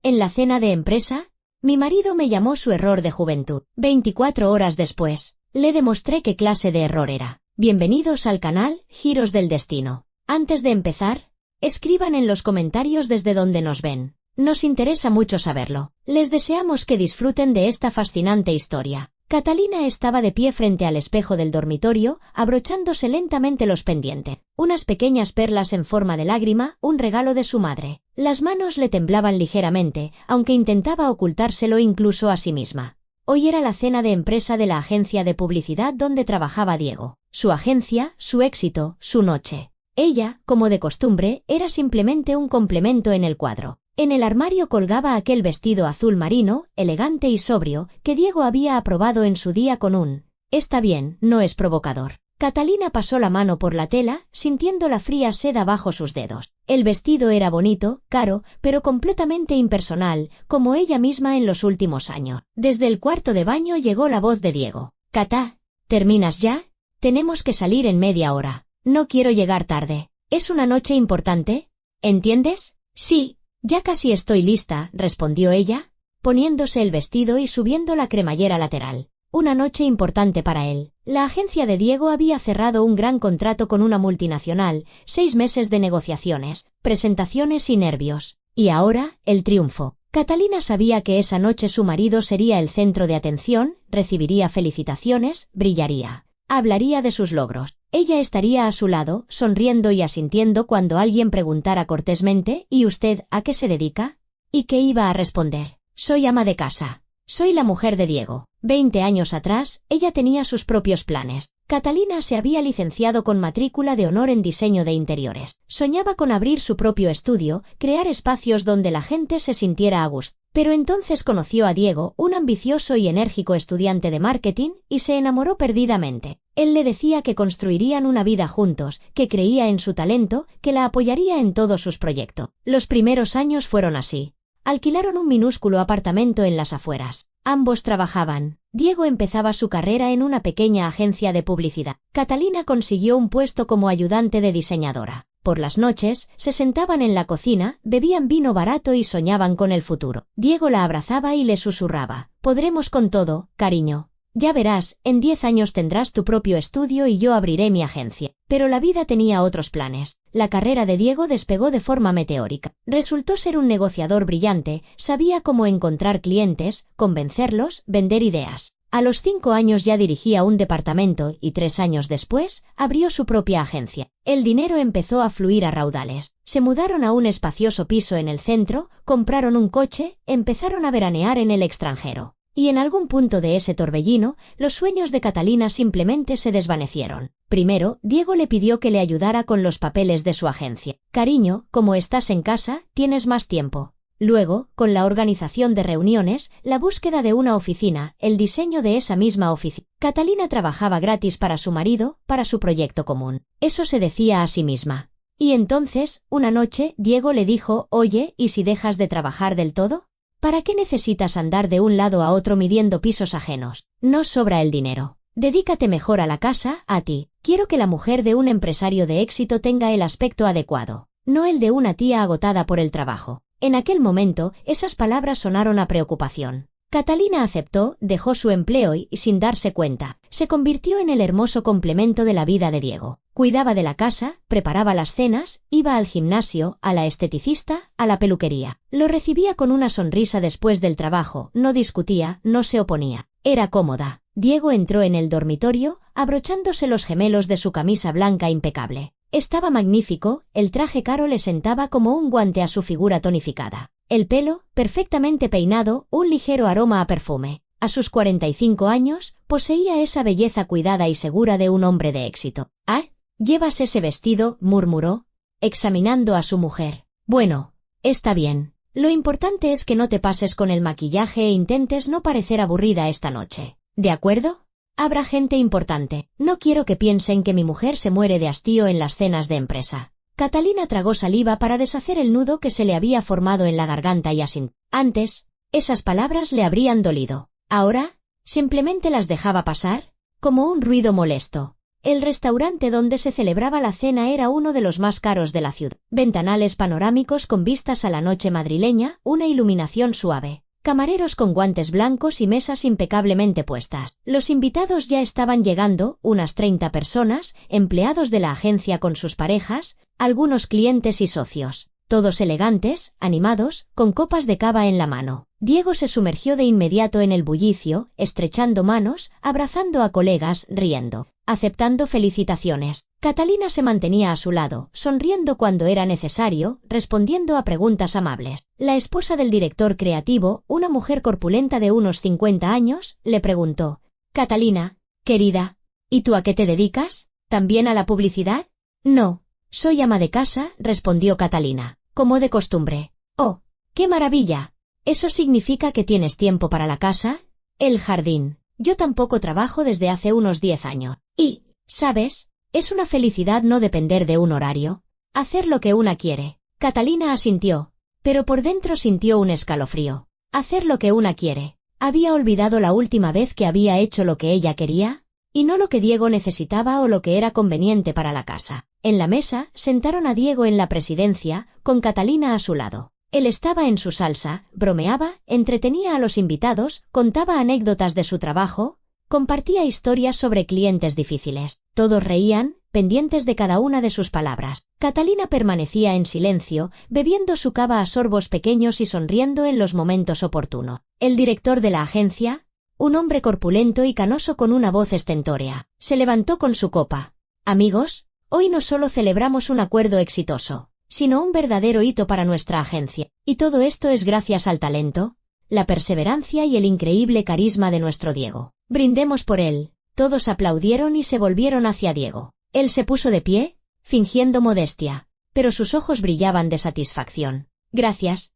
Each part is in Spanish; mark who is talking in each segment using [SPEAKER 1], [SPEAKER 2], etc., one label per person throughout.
[SPEAKER 1] En la cena de empresa, mi marido me llamó su error de juventud. 24 horas después, le demostré qué clase de error era. Bienvenidos al canal Giros del Destino. Antes de empezar, escriban en los comentarios desde donde nos ven. Nos interesa mucho saberlo. Les deseamos que disfruten de esta fascinante historia. Catalina estaba de pie frente al espejo del dormitorio, abrochándose lentamente los pendientes. Unas pequeñas perlas en forma de lágrima, un regalo de su madre. Las manos le temblaban ligeramente, aunque intentaba ocultárselo incluso a sí misma. Hoy era la cena de empresa de la agencia de publicidad donde trabajaba Diego. Su agencia, su éxito, su noche. Ella, como de costumbre, era simplemente un complemento en el cuadro. En el armario colgaba aquel vestido azul marino, elegante y sobrio, que Diego había aprobado en su día con un «está bien, no es provocador». Catalina pasó la mano por la tela, sintiendo la fría seda bajo sus dedos. El vestido era bonito, caro, pero completamente impersonal, como ella misma en los últimos años. Desde el cuarto de baño llegó la voz de Diego. «Cata, ¿terminas ya? Tenemos que salir en media hora. No quiero llegar tarde. ¿Es una noche importante? ¿Entiendes?» «Sí. Ya casi estoy lista», respondió ella, poniéndose el vestido y subiendo la cremallera lateral. Una noche importante para él. La agencia de Diego había cerrado un gran contrato con una multinacional, 6 meses de negociaciones, presentaciones y nervios. Y ahora, el triunfo. Catalina sabía que esa noche su marido sería el centro de atención, recibiría felicitaciones, brillaría. Hablaría de sus logros. Ella estaría a su lado, sonriendo y asintiendo cuando alguien preguntara cortésmente «¿Y usted a qué se dedica?» ¿Y qué iba a responder? «Soy ama de casa. Soy la mujer de Diego». 20 años atrás, ella tenía sus propios planes. Catalina se había licenciado con matrícula de honor en diseño de interiores. Soñaba con abrir su propio estudio, crear espacios donde la gente se sintiera a gusto. Pero entonces conoció a Diego, un ambicioso y enérgico estudiante de marketing, y se enamoró perdidamente. Él le decía que construirían una vida juntos, que creía en su talento, que la apoyaría en todos sus proyectos. Los primeros años fueron así. Alquilaron un minúsculo apartamento en las afueras. Ambos trabajaban. Diego empezaba su carrera en una pequeña agencia de publicidad. Catalina consiguió un puesto como ayudante de diseñadora. Por las noches, se sentaban en la cocina, bebían vino barato y soñaban con el futuro. Diego la abrazaba y le susurraba: «Podremos con todo, cariño. Ya verás, en 10 años tendrás tu propio estudio y yo abriré mi agencia». Pero la vida tenía otros planes. La carrera de Diego despegó de forma meteórica. Resultó ser un negociador brillante, sabía cómo encontrar clientes, convencerlos, vender ideas. A los 5 años ya dirigía un departamento y 3 años después abrió su propia agencia. El dinero empezó a fluir a raudales. Se mudaron a un espacioso piso en el centro, compraron un coche, empezaron a veranear en el extranjero. Y en algún punto de ese torbellino, los sueños de Catalina simplemente se desvanecieron. Primero, Diego le pidió que le ayudara con los papeles de su agencia. «Cariño, como estás en casa, tienes más tiempo». Luego, con la organización de reuniones, la búsqueda de una oficina, el diseño de esa misma oficina. Catalina trabajaba gratis para su marido, para su proyecto común. Eso se decía a sí misma. Y entonces, una noche, Diego le dijo: «Oye, ¿y si dejas de trabajar del todo? ¿Para qué necesitas andar de un lado a otro midiendo pisos ajenos? No sobra el dinero. Dedícate mejor a la casa, a ti. Quiero que la mujer de un empresario de éxito tenga el aspecto adecuado, no el de una tía agotada por el trabajo». En aquel momento, esas palabras sonaron a preocupación. Catalina aceptó, dejó su empleo y, sin darse cuenta, se convirtió en el hermoso complemento de la vida de Diego. Cuidaba de la casa, preparaba las cenas, iba al gimnasio, a la esteticista, a la peluquería. Lo recibía con una sonrisa después del trabajo, no discutía, no se oponía. Era cómoda. Diego entró en el dormitorio, abrochándose los gemelos de su camisa blanca impecable. Estaba magnífico, el traje caro le sentaba como un guante a su figura tonificada. El pelo, perfectamente peinado, un ligero aroma a perfume. A sus 45 años, poseía esa belleza cuidada y segura de un hombre de éxito. «¿Ah? ¿Llevas ese vestido?», murmuró, examinando a su mujer. «Bueno, está bien. Lo importante es que no te pases con el maquillaje e intentes no parecer aburrida esta noche. ¿De acuerdo? Habrá gente importante. No quiero que piensen que mi mujer se muere de hastío en las cenas de empresa». Catalina tragó saliva para deshacer el nudo que se le había formado en la garganta y asintió. Antes, esas palabras le habrían dolido. Ahora, simplemente las dejaba pasar, como un ruido molesto. El restaurante donde se celebraba la cena era uno de los más caros de la ciudad. Ventanales panorámicos con vistas a la noche madrileña, una iluminación suave. Camareros con guantes blancos y mesas impecablemente puestas. Los invitados ya estaban llegando, unas 30 personas, empleados de la agencia con sus parejas, algunos clientes y socios. Todos elegantes, animados, con copas de cava en la mano. Diego se sumergió de inmediato en el bullicio, estrechando manos, abrazando a colegas, riendo, aceptando felicitaciones. Catalina se mantenía a su lado, sonriendo cuando era necesario, respondiendo a preguntas amables. La esposa del director creativo, una mujer corpulenta de unos 50 años, le preguntó: «Catalina, querida, ¿y tú a qué te dedicas? ¿También a la publicidad?» «No, soy ama de casa», respondió Catalina, como de costumbre. «Oh, qué maravilla. ¿Eso significa que tienes tiempo para la casa? El jardín. Yo tampoco trabajo desde hace unos 10 años. Y, ¿sabes? Es una felicidad no depender de un horario. Hacer lo que una quiere». Catalina asintió, pero por dentro sintió un escalofrío. Hacer lo que una quiere. ¿Había olvidado la última vez que había hecho lo que ella quería? Y no lo que Diego necesitaba o lo que era conveniente para la casa. En la mesa, sentaron a Diego en la presidencia, con Catalina a su lado. Él estaba en su salsa, bromeaba, entretenía a los invitados, contaba anécdotas de su trabajo, compartía historias sobre clientes difíciles. Todos reían, pendientes de cada una de sus palabras. Catalina permanecía en silencio, bebiendo su cava a sorbos pequeños y sonriendo en los momentos oportunos. El director de la agencia, un hombre corpulento y canoso con una voz estentórea, se levantó con su copa. «Amigos, hoy no solo celebramos un acuerdo exitoso, sino un verdadero hito para nuestra agencia. Y todo esto es gracias al talento, la perseverancia y el increíble carisma de nuestro Diego. Brindemos por él». Todos aplaudieron y se volvieron hacia Diego. Él se puso de pie, fingiendo modestia, pero sus ojos brillaban de satisfacción. «Gracias,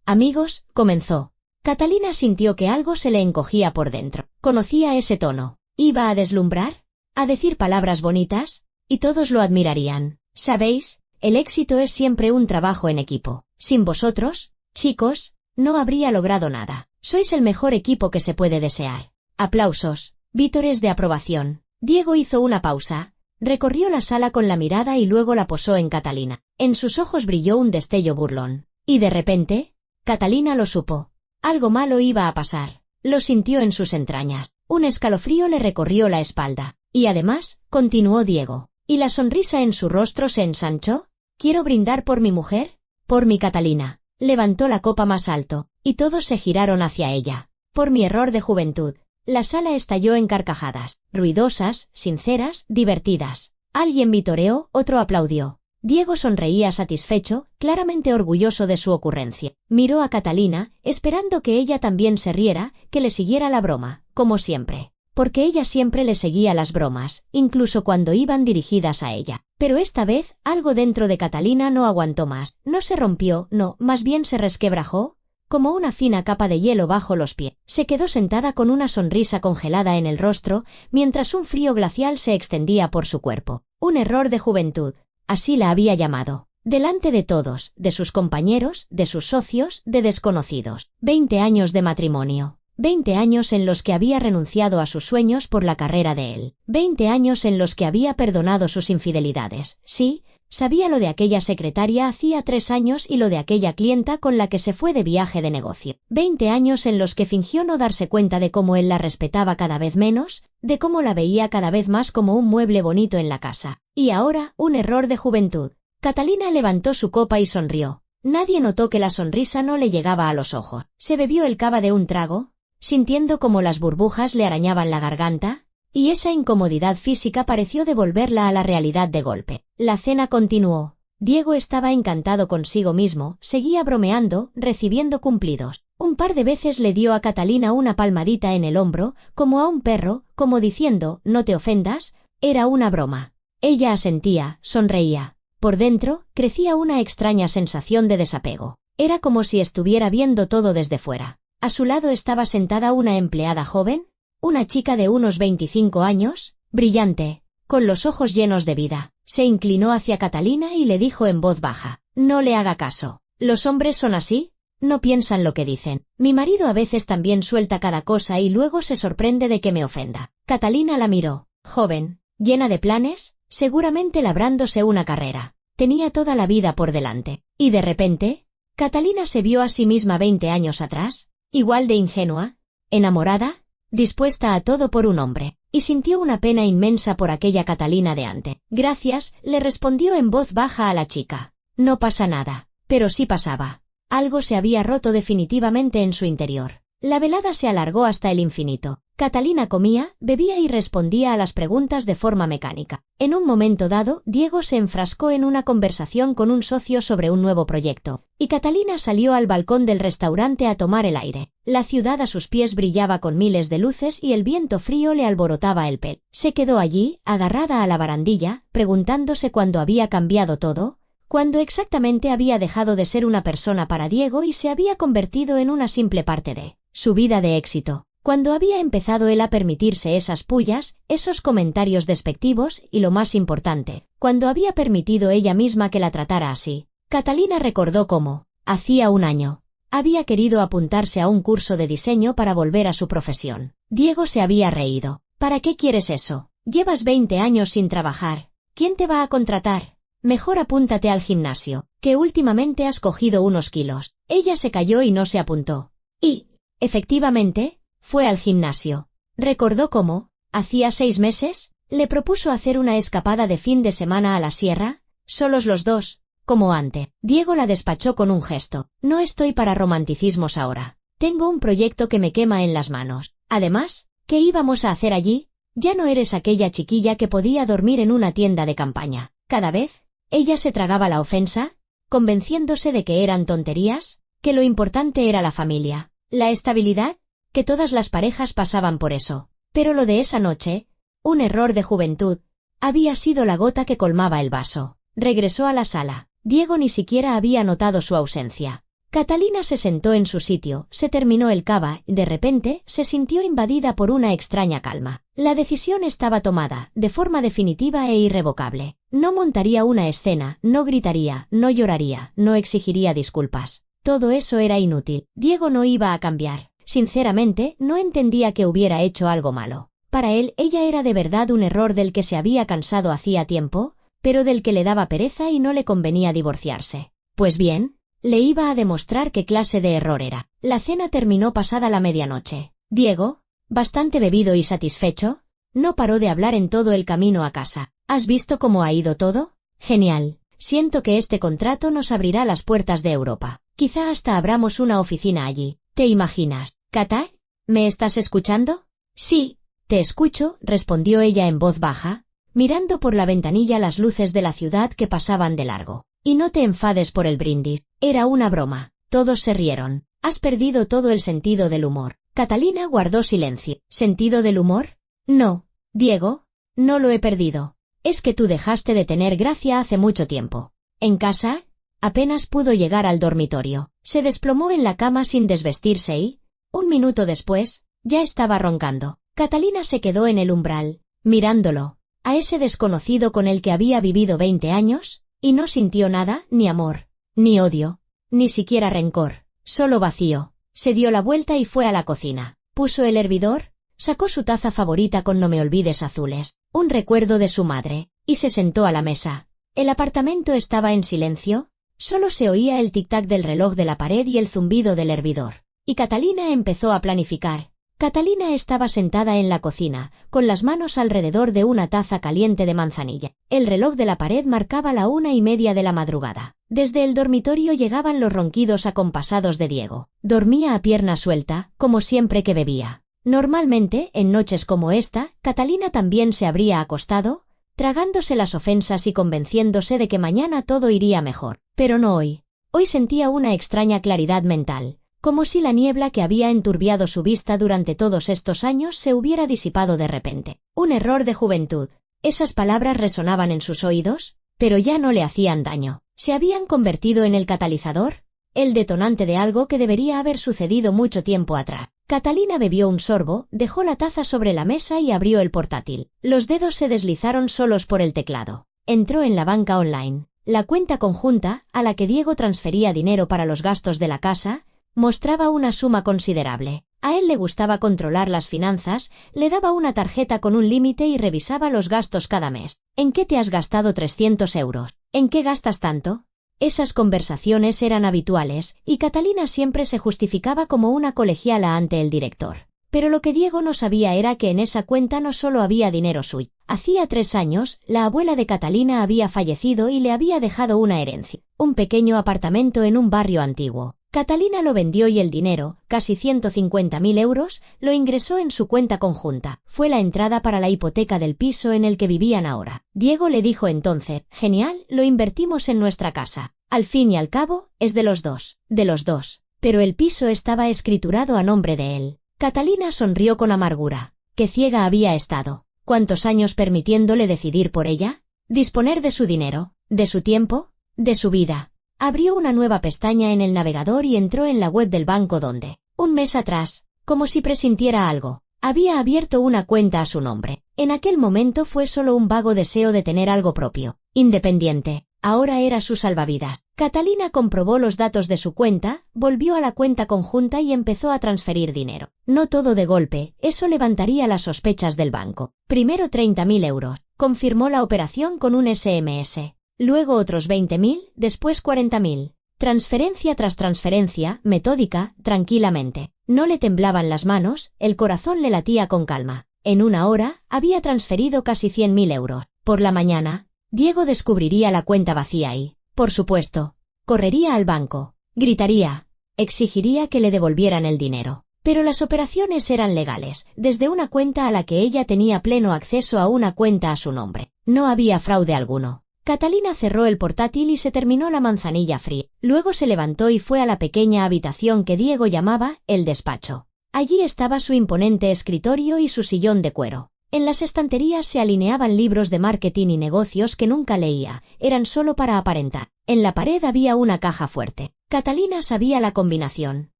[SPEAKER 1] amigos», comenzó. Catalina sintió que algo se le encogía por dentro. Conocía ese tono. ¿Iba a deslumbrar? ¿A decir palabras bonitas? Y todos lo admirarían. ¿Sabéis? El éxito es siempre un trabajo en equipo. Sin vosotros, chicos, no habría logrado nada. Sois el mejor equipo que se puede desear. Aplausos, vítores de aprobación. Diego hizo una pausa, recorrió la sala con la mirada y luego la posó en Catalina. En sus ojos brilló un destello burlón. Y de repente, Catalina lo supo. Algo malo iba a pasar. Lo sintió en sus entrañas. Un escalofrío le recorrió la espalda. Y además, continuó Diego, y la sonrisa en su rostro se ensanchó. «Quiero brindar por mi mujer, por mi Catalina». Levantó la copa más alto, y todos se giraron hacia ella. «Por mi error de juventud». La sala estalló en carcajadas, ruidosas, sinceras, divertidas. Alguien vitoreó, otro aplaudió. Diego sonreía satisfecho, claramente orgulloso de su ocurrencia. Miró a Catalina, esperando que ella también se riera, que le siguiera la broma, como siempre. Porque ella siempre le seguía las bromas, incluso cuando iban dirigidas a ella. Pero esta vez, algo dentro de Catalina no aguantó más. No se rompió, no, más bien se resquebrajó, como una fina capa de hielo bajo los pies. Se quedó sentada con una sonrisa congelada en el rostro, mientras un frío glacial se extendía por su cuerpo. Un error de juventud. Así la había llamado. Delante de todos, de sus compañeros, de sus socios, de desconocidos. 20 años de matrimonio. 20 años en los que había renunciado a sus sueños por la carrera de él. 20 años en los que había perdonado sus infidelidades. Sí, sabía lo de aquella secretaria hacía 3 años y lo de aquella clienta con la que se fue de viaje de negocio. 20 años en los que fingió no darse cuenta de cómo él la respetaba cada vez menos, de cómo la veía cada vez más como un mueble bonito en la casa. Y ahora, un error de juventud. Catalina levantó su copa y sonrió. Nadie notó que la sonrisa no le llegaba a los ojos. Se bebió el cava de un trago, sintiendo como las burbujas le arañaban la garganta, y esa incomodidad física pareció devolverla a la realidad de golpe. La cena continuó. Diego estaba encantado consigo mismo, seguía bromeando, recibiendo cumplidos. Un par de veces le dio a Catalina una palmadita en el hombro, como a un perro, como diciendo, «No te ofendas», era una broma. Ella asentía, sonreía. Por dentro, crecía una extraña sensación de desapego. Era como si estuviera viendo todo desde fuera. A su lado estaba sentada una empleada joven, una chica de unos 25 años, brillante, con los ojos llenos de vida. Se inclinó hacia Catalina y le dijo en voz baja, «No le haga caso. Los hombres son así, no piensan lo que dicen. Mi marido a veces también suelta cada cosa y luego se sorprende de que me ofenda». Catalina la miró. «Joven, llena de planes, seguramente labrándose una carrera. Tenía toda la vida por delante. Y de repente, Catalina se vio a sí misma 20 años atrás, igual de ingenua, enamorada, dispuesta a todo por un hombre, y sintió una pena inmensa por aquella Catalina de antes. Gracias, le respondió en voz baja a la chica. No pasa nada. Pero sí pasaba. Algo se había roto definitivamente en su interior. La velada se alargó hasta el infinito. Catalina comía, bebía y respondía a las preguntas de forma mecánica. En un momento dado, Diego se enfrascó en una conversación con un socio sobre un nuevo proyecto, y Catalina salió al balcón del restaurante a tomar el aire. La ciudad a sus pies brillaba con miles de luces y el viento frío le alborotaba el pelo. Se quedó allí, agarrada a la barandilla, preguntándose cuándo había cambiado todo, cuándo exactamente había dejado de ser una persona para Diego y se había convertido en una simple parte de su vida de éxito. Cuando había empezado él a permitirse esas pullas, esos comentarios despectivos y, lo más importante, cuando había permitido ella misma que la tratara así. Catalina recordó cómo, hacía un año, había querido apuntarse a un curso de diseño para volver a su profesión. Diego se había reído. ¿Para qué quieres eso? Llevas 20 años sin trabajar. ¿Quién te va a contratar? Mejor apúntate al gimnasio, que últimamente has cogido unos kilos. Ella se calló y no se apuntó. Y, efectivamente, fue al gimnasio. Recordó cómo, hacía 6 meses, le propuso hacer una escapada de fin de semana a la sierra, solos los dos, como antes. Diego la despachó con un gesto. No estoy para romanticismos ahora. Tengo un proyecto que me quema en las manos. Además, ¿qué íbamos a hacer allí? Ya no eres aquella chiquilla que podía dormir en una tienda de campaña. Cada vez, ella se tragaba la ofensa, convenciéndose de que eran tonterías, que lo importante era la familia, la estabilidad, que todas las parejas pasaban por eso. Pero lo de esa noche, un error de juventud, había sido la gota que colmaba el vaso. Regresó a la sala. Diego ni siquiera había notado su ausencia. Catalina se sentó en su sitio, se terminó el cava y de repente se sintió invadida por una extraña calma. La decisión estaba tomada, de forma definitiva e irrevocable. No montaría una escena, no gritaría, no lloraría, no exigiría disculpas. Todo eso era inútil. Diego no iba a cambiar. Sinceramente, no entendía que hubiera hecho algo malo. Para él, ella era de verdad un error del que se había cansado hacía tiempo, pero del que le daba pereza y no le convenía divorciarse. Pues bien, le iba a demostrar qué clase de error era. La cena terminó pasada la medianoche. Diego, bastante bebido y satisfecho, no paró de hablar en todo el camino a casa. ¿Has visto cómo ha ido todo? Genial. Siento que este contrato nos abrirá las puertas de Europa. Quizá hasta abramos una oficina allí. ¿Te imaginas? Cata, ¿me estás escuchando? Sí, te escucho, respondió ella en voz baja, mirando por la ventanilla las luces de la ciudad que pasaban de largo. Y no te enfades por el brindis. Era una broma. Todos se rieron. Has perdido todo el sentido del humor. Catalina guardó silencio. ¿Sentido del humor? No, Diego, no lo he perdido. Es que tú dejaste de tener gracia hace mucho tiempo. En casa, apenas pudo llegar al dormitorio. Se desplomó en la cama sin desvestirse y, un minuto después, ya estaba roncando. Catalina se quedó en el umbral, mirándolo, a ese desconocido con el que había vivido 20 años, y no sintió nada, ni amor, ni odio, ni siquiera rencor, solo vacío. Se dio la vuelta y fue a la cocina. Puso el hervidor, sacó su taza favorita con no me olvides azules, un recuerdo de su madre, y se sentó a la mesa. El apartamento estaba en silencio, solo se oía el tic-tac del reloj de la pared y el zumbido del hervidor. Y Catalina empezó a planificar. Catalina estaba sentada en la cocina, con las manos alrededor de una taza caliente de manzanilla. El reloj de la pared marcaba la 1:30 de la madrugada. Desde el dormitorio llegaban los ronquidos acompasados de Diego. Dormía a pierna suelta, como siempre que bebía. Normalmente, en noches como esta, Catalina también se habría acostado, tragándose las ofensas y convenciéndose de que mañana todo iría mejor. Pero no hoy. Hoy sentía una extraña claridad mental, como si la niebla que había enturbiado su vista durante todos estos años se hubiera disipado de repente. Un error de juventud. Esas palabras resonaban en sus oídos, pero ya no le hacían daño. ¿Se habían convertido en el catalizador? El detonante de algo que debería haber sucedido mucho tiempo atrás. Catalina bebió un sorbo, dejó la taza sobre la mesa y abrió el portátil. Los dedos se deslizaron solos por el teclado. Entró en la banca online. La cuenta conjunta, a la que Diego transfería dinero para los gastos de la casa, mostraba una suma considerable. A él le gustaba controlar las finanzas, le daba una tarjeta con un límite y revisaba los gastos cada mes. ¿En qué te has gastado 300 euros? ¿En qué gastas tanto? Esas conversaciones eran habituales, y Catalina siempre se justificaba como una colegiala ante el director. Pero lo que Diego no sabía era que en esa cuenta no solo había dinero suyo. Hacía 3 años, la abuela de Catalina había fallecido y le había dejado una herencia, un pequeño apartamento en un barrio antiguo. Catalina lo vendió y el dinero, casi 150.000 euros, lo ingresó en su cuenta conjunta. Fue la entrada para la hipoteca del piso en el que vivían ahora. Diego le dijo entonces: «Genial, lo invertimos en nuestra casa. Al fin y al cabo, es de los dos». De los dos. Pero el piso estaba escriturado a nombre de él. Catalina sonrió con amargura. Qué ciega había estado. ¿Cuántos años permitiéndole decidir por ella? Disponer de su dinero, de su tiempo, de su vida. Abrió una nueva pestaña en el navegador y entró en la web del banco donde, un mes atrás, como si presintiera algo, había abierto una cuenta a su nombre. En aquel momento fue solo un vago deseo de tener algo propio, independiente. Ahora era su salvavidas. Catalina comprobó los datos de su cuenta, volvió a la cuenta conjunta y empezó a transferir dinero. No todo de golpe, eso levantaría las sospechas del banco. Primero 30.000 euros. Confirmó la operación con un SMS. Luego otros 20.000, después 40.000. Transferencia tras transferencia, metódica, tranquilamente. No le temblaban las manos, el corazón le latía con calma. En una hora, había transferido casi 100.000 euros. Por la mañana, Diego descubriría la cuenta vacía y, por supuesto, correría al banco, gritaría, exigiría que le devolvieran el dinero. Pero las operaciones eran legales, desde una cuenta a la que ella tenía pleno acceso a una cuenta a su nombre. No había fraude alguno. Catalina cerró el portátil y se terminó la manzanilla fría. Luego se levantó y fue a la pequeña habitación que Diego llamaba el despacho. Allí estaba su imponente escritorio y su sillón de cuero. En las estanterías se alineaban libros de marketing y negocios que nunca leía, eran solo para aparentar. En la pared había una caja fuerte. Catalina sabía la combinación.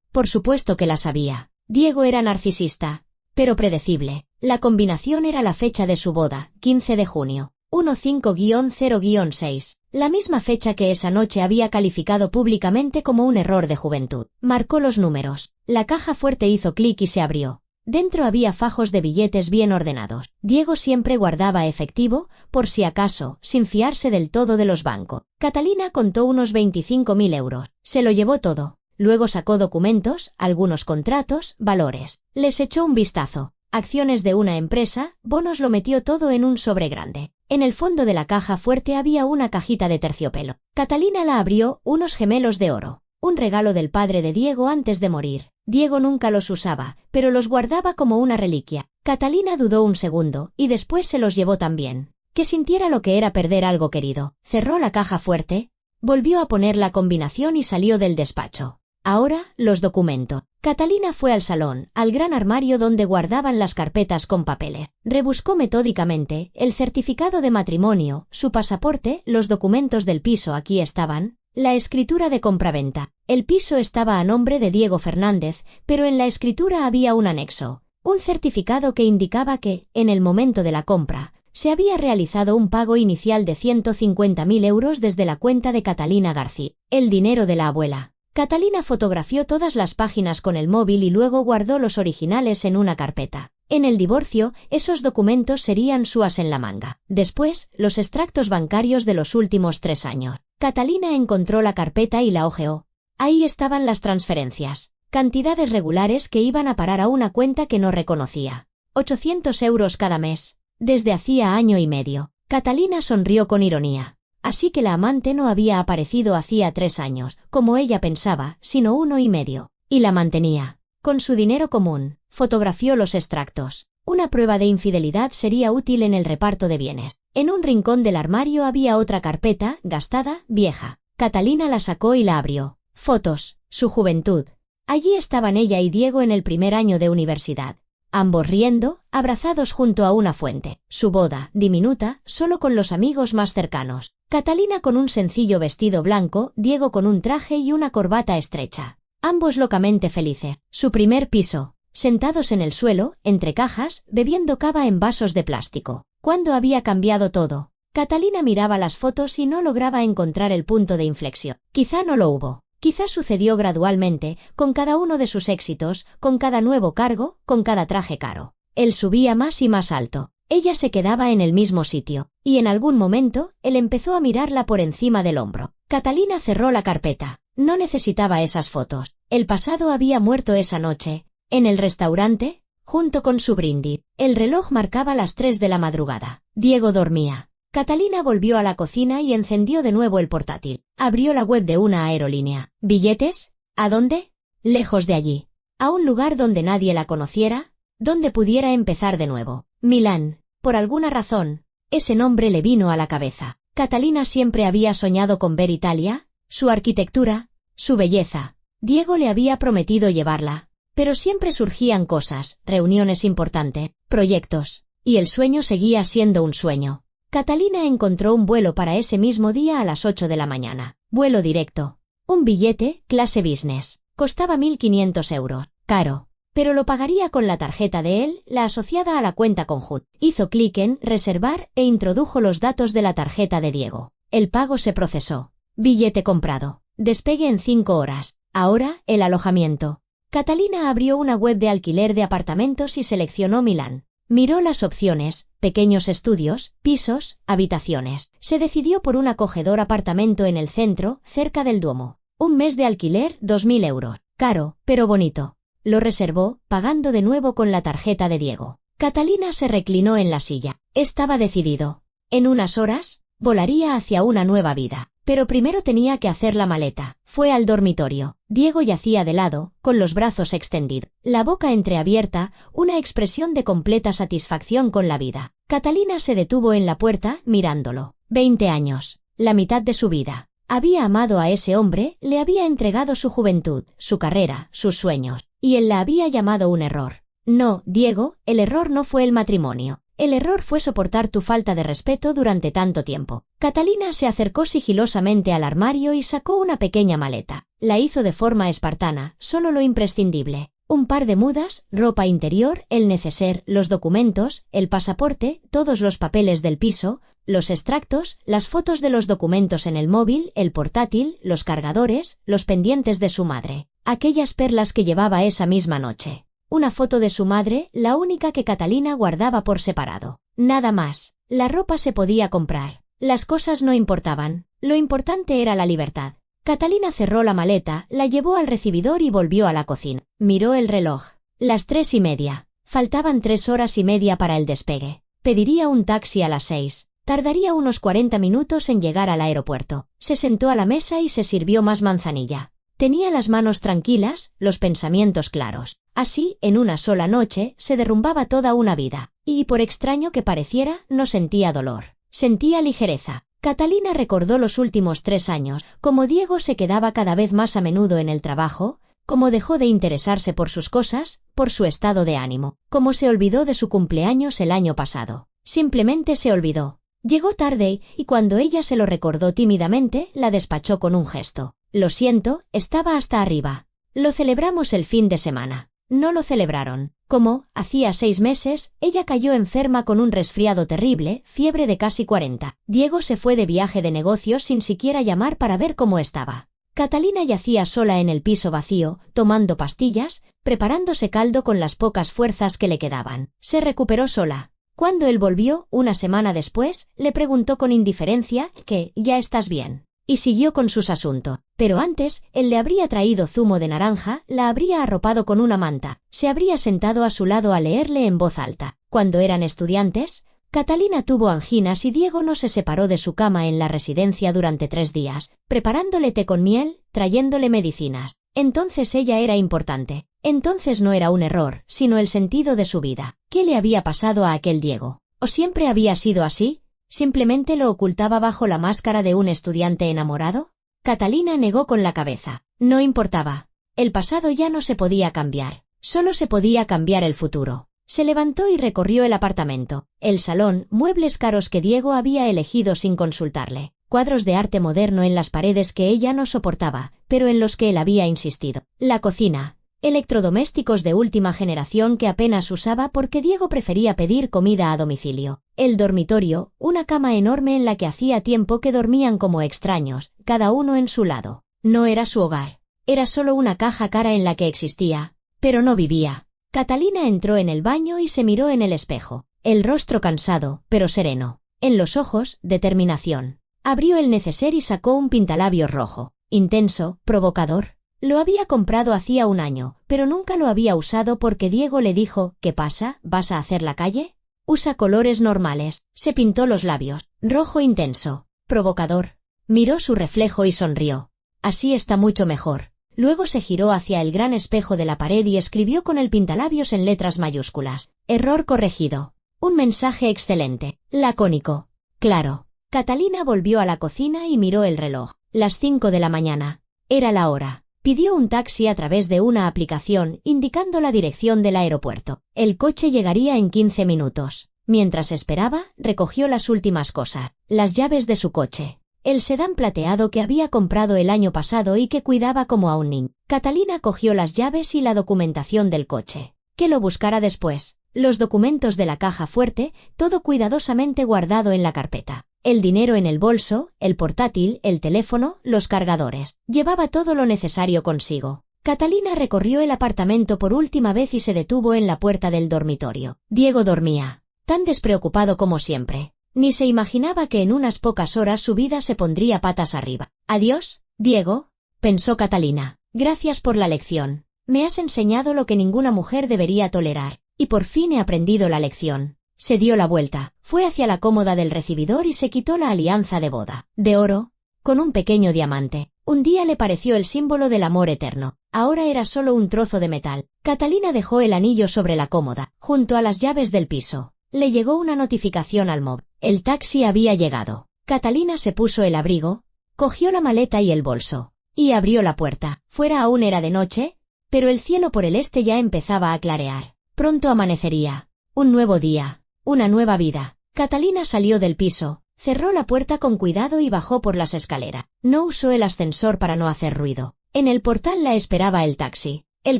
[SPEAKER 1] Por supuesto que la sabía. Diego era narcisista, pero predecible. La combinación era la fecha de su boda, 15 de junio. 15-0-6, la misma fecha que esa noche había calificado públicamente como un error de juventud. Marcó los números. La caja fuerte hizo clic y se abrió. Dentro había fajos de billetes bien ordenados. Diego siempre guardaba efectivo, por si acaso, sin fiarse del todo de los bancos. Catalina contó unos 25.000 euros. Se lo llevó todo. Luego sacó documentos, algunos contratos, valores. Les echó un vistazo. Acciones de una empresa, bonos, lo metió todo en un sobre grande. En el fondo de la caja fuerte había una cajita de terciopelo. Catalina la abrió, unos gemelos de oro. Un regalo del padre de Diego antes de morir. Diego nunca los usaba, pero los guardaba como una reliquia. Catalina dudó un segundo, y después se los llevó también. Que sintiera lo que era perder algo querido. Cerró la caja fuerte, volvió a poner la combinación y salió del despacho. Ahora, los documentos. Catalina fue al salón, al gran armario donde guardaban las carpetas con papeles. Rebuscó metódicamente, el certificado de matrimonio, su pasaporte, los documentos del piso. Aquí estaban. La escritura de compraventa. El piso estaba a nombre de Diego Fernández, pero en la escritura había un anexo. Un certificado que indicaba que, en el momento de la compra, se había realizado un pago inicial de 150.000 euros desde la cuenta de Catalina García. El dinero de la abuela. Catalina fotografió todas las páginas con el móvil y luego guardó los originales en una carpeta. En el divorcio, esos documentos serían su as en la manga. Después, los extractos bancarios de los últimos 3 años. Catalina encontró la carpeta y la hojeó. Ahí estaban las transferencias. Cantidades regulares que iban a parar a una cuenta que no reconocía. 800 euros cada mes. Desde hacía año y medio. Catalina sonrió con ironía. Así que la amante no había aparecido hacía 3 años, como ella pensaba, sino 1 y medio. Y la mantenía. Con su dinero común. Fotografió los extractos. Una prueba de infidelidad sería útil en el reparto de bienes. En un rincón del armario había otra carpeta, gastada, vieja. Catalina la sacó y la abrió. Fotos. Su juventud. Allí estaban ella y Diego en el primer año de universidad. Ambos riendo, abrazados junto a una fuente. Su boda, diminuta, solo con los amigos más cercanos. Catalina con un sencillo vestido blanco, Diego con un traje y una corbata estrecha. Ambos locamente felices. Su primer piso. Sentados en el suelo, entre cajas, bebiendo cava en vasos de plástico. ¿Cuándo había cambiado todo? Catalina miraba las fotos y no lograba encontrar el punto de inflexión. Quizá no lo hubo. Quizás sucedió gradualmente, con cada uno de sus éxitos, con cada nuevo cargo, con cada traje caro. Él subía más y más alto. Ella se quedaba en el mismo sitio, y en algún momento, él empezó a mirarla por encima del hombro. Catalina cerró la carpeta. No necesitaba esas fotos. El pasado había muerto esa noche. En el restaurante, junto con su brindis, el reloj marcaba las 3 de la madrugada. Diego dormía. Catalina volvió a la cocina y encendió de nuevo el portátil. Abrió la web de una aerolínea. ¿Billetes? ¿A dónde? Lejos de allí. A un lugar donde nadie la conociera, donde pudiera empezar de nuevo. Milán. Por alguna razón, ese nombre le vino a la cabeza. Catalina siempre había soñado con ver Italia, su arquitectura, su belleza. Diego le había prometido llevarla, pero siempre surgían cosas, reuniones importantes, proyectos, y el sueño seguía siendo un sueño. Catalina encontró un vuelo para ese mismo día a las 8 de la mañana. Vuelo directo. Un billete, clase business. Costaba 1.500 euros. Caro. Pero lo pagaría con la tarjeta de él, la asociada a la cuenta conjunta. Hizo clic en reservar e introdujo los datos de la tarjeta de Diego. El pago se procesó. Billete comprado. Despegue en 5 horas. Ahora, el alojamiento. Catalina abrió una web de alquiler de apartamentos y seleccionó Milán. Miró las opciones, pequeños estudios, pisos, habitaciones. Se decidió por un acogedor apartamento en el centro, cerca del Duomo. Un mes de alquiler, 2.000 euros. Caro, pero bonito. Lo reservó, pagando de nuevo con la tarjeta de Diego. Catalina se reclinó en la silla. Estaba decidido. En unas horas, volaría hacia una nueva vida. Pero primero tenía que hacer la maleta. Fue al dormitorio. Diego yacía de lado, con los brazos extendidos, la boca entreabierta, una expresión de completa satisfacción con la vida. Catalina se detuvo en la puerta, mirándolo. 20 años. La mitad de su vida. Había amado a ese hombre, le había entregado su juventud, su carrera, sus sueños. Y él la había llamado un error. No, Diego, el error no fue el matrimonio. El error fue soportar tu falta de respeto durante tanto tiempo. Catalina se acercó sigilosamente al armario y sacó una pequeña maleta. La hizo de forma espartana, solo lo imprescindible. Un par de mudas, ropa interior, el neceser, los documentos, el pasaporte, todos los papeles del piso, los extractos, las fotos de los documentos en el móvil, el portátil, los cargadores, los pendientes de su madre. Aquellas perlas que llevaba esa misma noche. Una foto de su madre, la única que Catalina guardaba por separado. Nada más. La ropa se podía comprar. Las cosas no importaban. Lo importante era la libertad. Catalina cerró la maleta, la llevó al recibidor y volvió a la cocina. Miró el reloj. Las 3:30. Faltaban 3 horas y media para el despegue. Pediría un taxi a las 6. Tardaría unos 40 minutos en llegar al aeropuerto. Se sentó a la mesa y se sirvió más manzanilla. Tenía las manos tranquilas, los pensamientos claros. Así, en una sola noche, se derrumbaba toda una vida. Y, por extraño que pareciera, no sentía dolor. Sentía ligereza. Catalina recordó los últimos 3 años, cómo Diego se quedaba cada vez más a menudo en el trabajo, cómo dejó de interesarse por sus cosas, por su estado de ánimo, cómo se olvidó de su cumpleaños el año pasado. Simplemente se olvidó. Llegó tarde y cuando ella se lo recordó tímidamente, la despachó con un gesto. Lo siento, estaba hasta arriba. Lo celebramos el fin de semana. No lo celebraron. Como, hacía 6 meses, ella cayó enferma con un resfriado terrible, fiebre de casi 40. Diego se fue de viaje de negocios sin siquiera llamar para ver cómo estaba. Catalina yacía sola en el piso vacío, tomando pastillas, preparándose caldo con las pocas fuerzas que le quedaban. Se recuperó sola. Cuando él volvió, una semana después, le preguntó con indiferencia que «¿Ya estás bien?» y siguió con sus asuntos. Pero antes, él le habría traído zumo de naranja, la habría arropado con una manta, se habría sentado a su lado a leerle en voz alta. Cuando eran estudiantes, Catalina tuvo anginas y Diego no se separó de su cama en la residencia durante 3 días, preparándole té con miel, trayéndole medicinas. Entonces ella era importante. Entonces no era un error, sino el sentido de su vida. ¿Qué le había pasado a aquel Diego? ¿O siempre había sido así? ¿Simplemente lo ocultaba bajo la máscara de un estudiante enamorado? Catalina negó con la cabeza. No importaba. El pasado ya no se podía cambiar. Solo se podía cambiar el futuro. Se levantó y recorrió el apartamento. El salón, muebles caros que Diego había elegido sin consultarle. Cuadros de arte moderno en las paredes que ella no soportaba, pero en los que él había insistido. La cocina. Electrodomésticos de última generación que apenas usaba porque Diego prefería pedir comida a domicilio. El dormitorio, una cama enorme en la que hacía tiempo que dormían como extraños, cada uno en su lado. No era su hogar. Era solo una caja cara en la que existía, pero no vivía. Catalina entró en el baño y se miró en el espejo. El rostro cansado, pero sereno. En los ojos, determinación. Abrió el neceser y sacó un pintalabios rojo. Intenso, provocador. Lo había comprado hacía un año, pero nunca lo había usado porque Diego le dijo: ¿qué pasa? ¿Vas a hacer la calle? Usa colores normales. Se pintó los labios. Rojo intenso. Provocador. Miró su reflejo y sonrió. Así está mucho mejor. Luego se giró hacia el gran espejo de la pared y escribió con el pintalabios en letras mayúsculas: error corregido. Un mensaje excelente. Lacónico. Claro. Catalina volvió a la cocina y miró el reloj. Las 5 de la mañana. Era la hora. Pidió un taxi a través de una aplicación indicando la dirección del aeropuerto. El coche llegaría en 15 minutos. Mientras esperaba, recogió las últimas cosas. Las llaves de su coche. El sedán plateado que había comprado el año pasado y que cuidaba como a un niño. Catalina cogió las llaves y la documentación del coche. Que lo buscara después. Los documentos de la caja fuerte, todo cuidadosamente guardado en la carpeta. El dinero en el bolso, el portátil, el teléfono, los cargadores. Llevaba todo lo necesario consigo. Catalina recorrió el apartamento por última vez y se detuvo en la puerta del dormitorio. Diego dormía, tan despreocupado como siempre. Ni se imaginaba que en unas pocas horas su vida se pondría patas arriba. «Adiós, Diego», pensó Catalina. «Gracias por la lección. Me has enseñado lo que ninguna mujer debería tolerar. Y por fin he aprendido la lección». Se dio la vuelta, fue hacia la cómoda del recibidor y se quitó la alianza de boda, de oro, con un pequeño diamante. Un día le pareció el símbolo del amor eterno, ahora era solo un trozo de metal. Catalina dejó el anillo sobre la cómoda, junto a las llaves del piso. Le llegó una notificación al móvil. El taxi había llegado. Catalina se puso el abrigo, cogió la maleta y el bolso, y abrió la puerta. Fuera aún era de noche, pero el cielo por el este ya empezaba a clarear. Pronto amanecería. Un nuevo día. Una nueva vida. Catalina salió del piso, cerró la puerta con cuidado y bajó por las escaleras. No usó el ascensor para no hacer ruido. En el portal la esperaba el taxi. El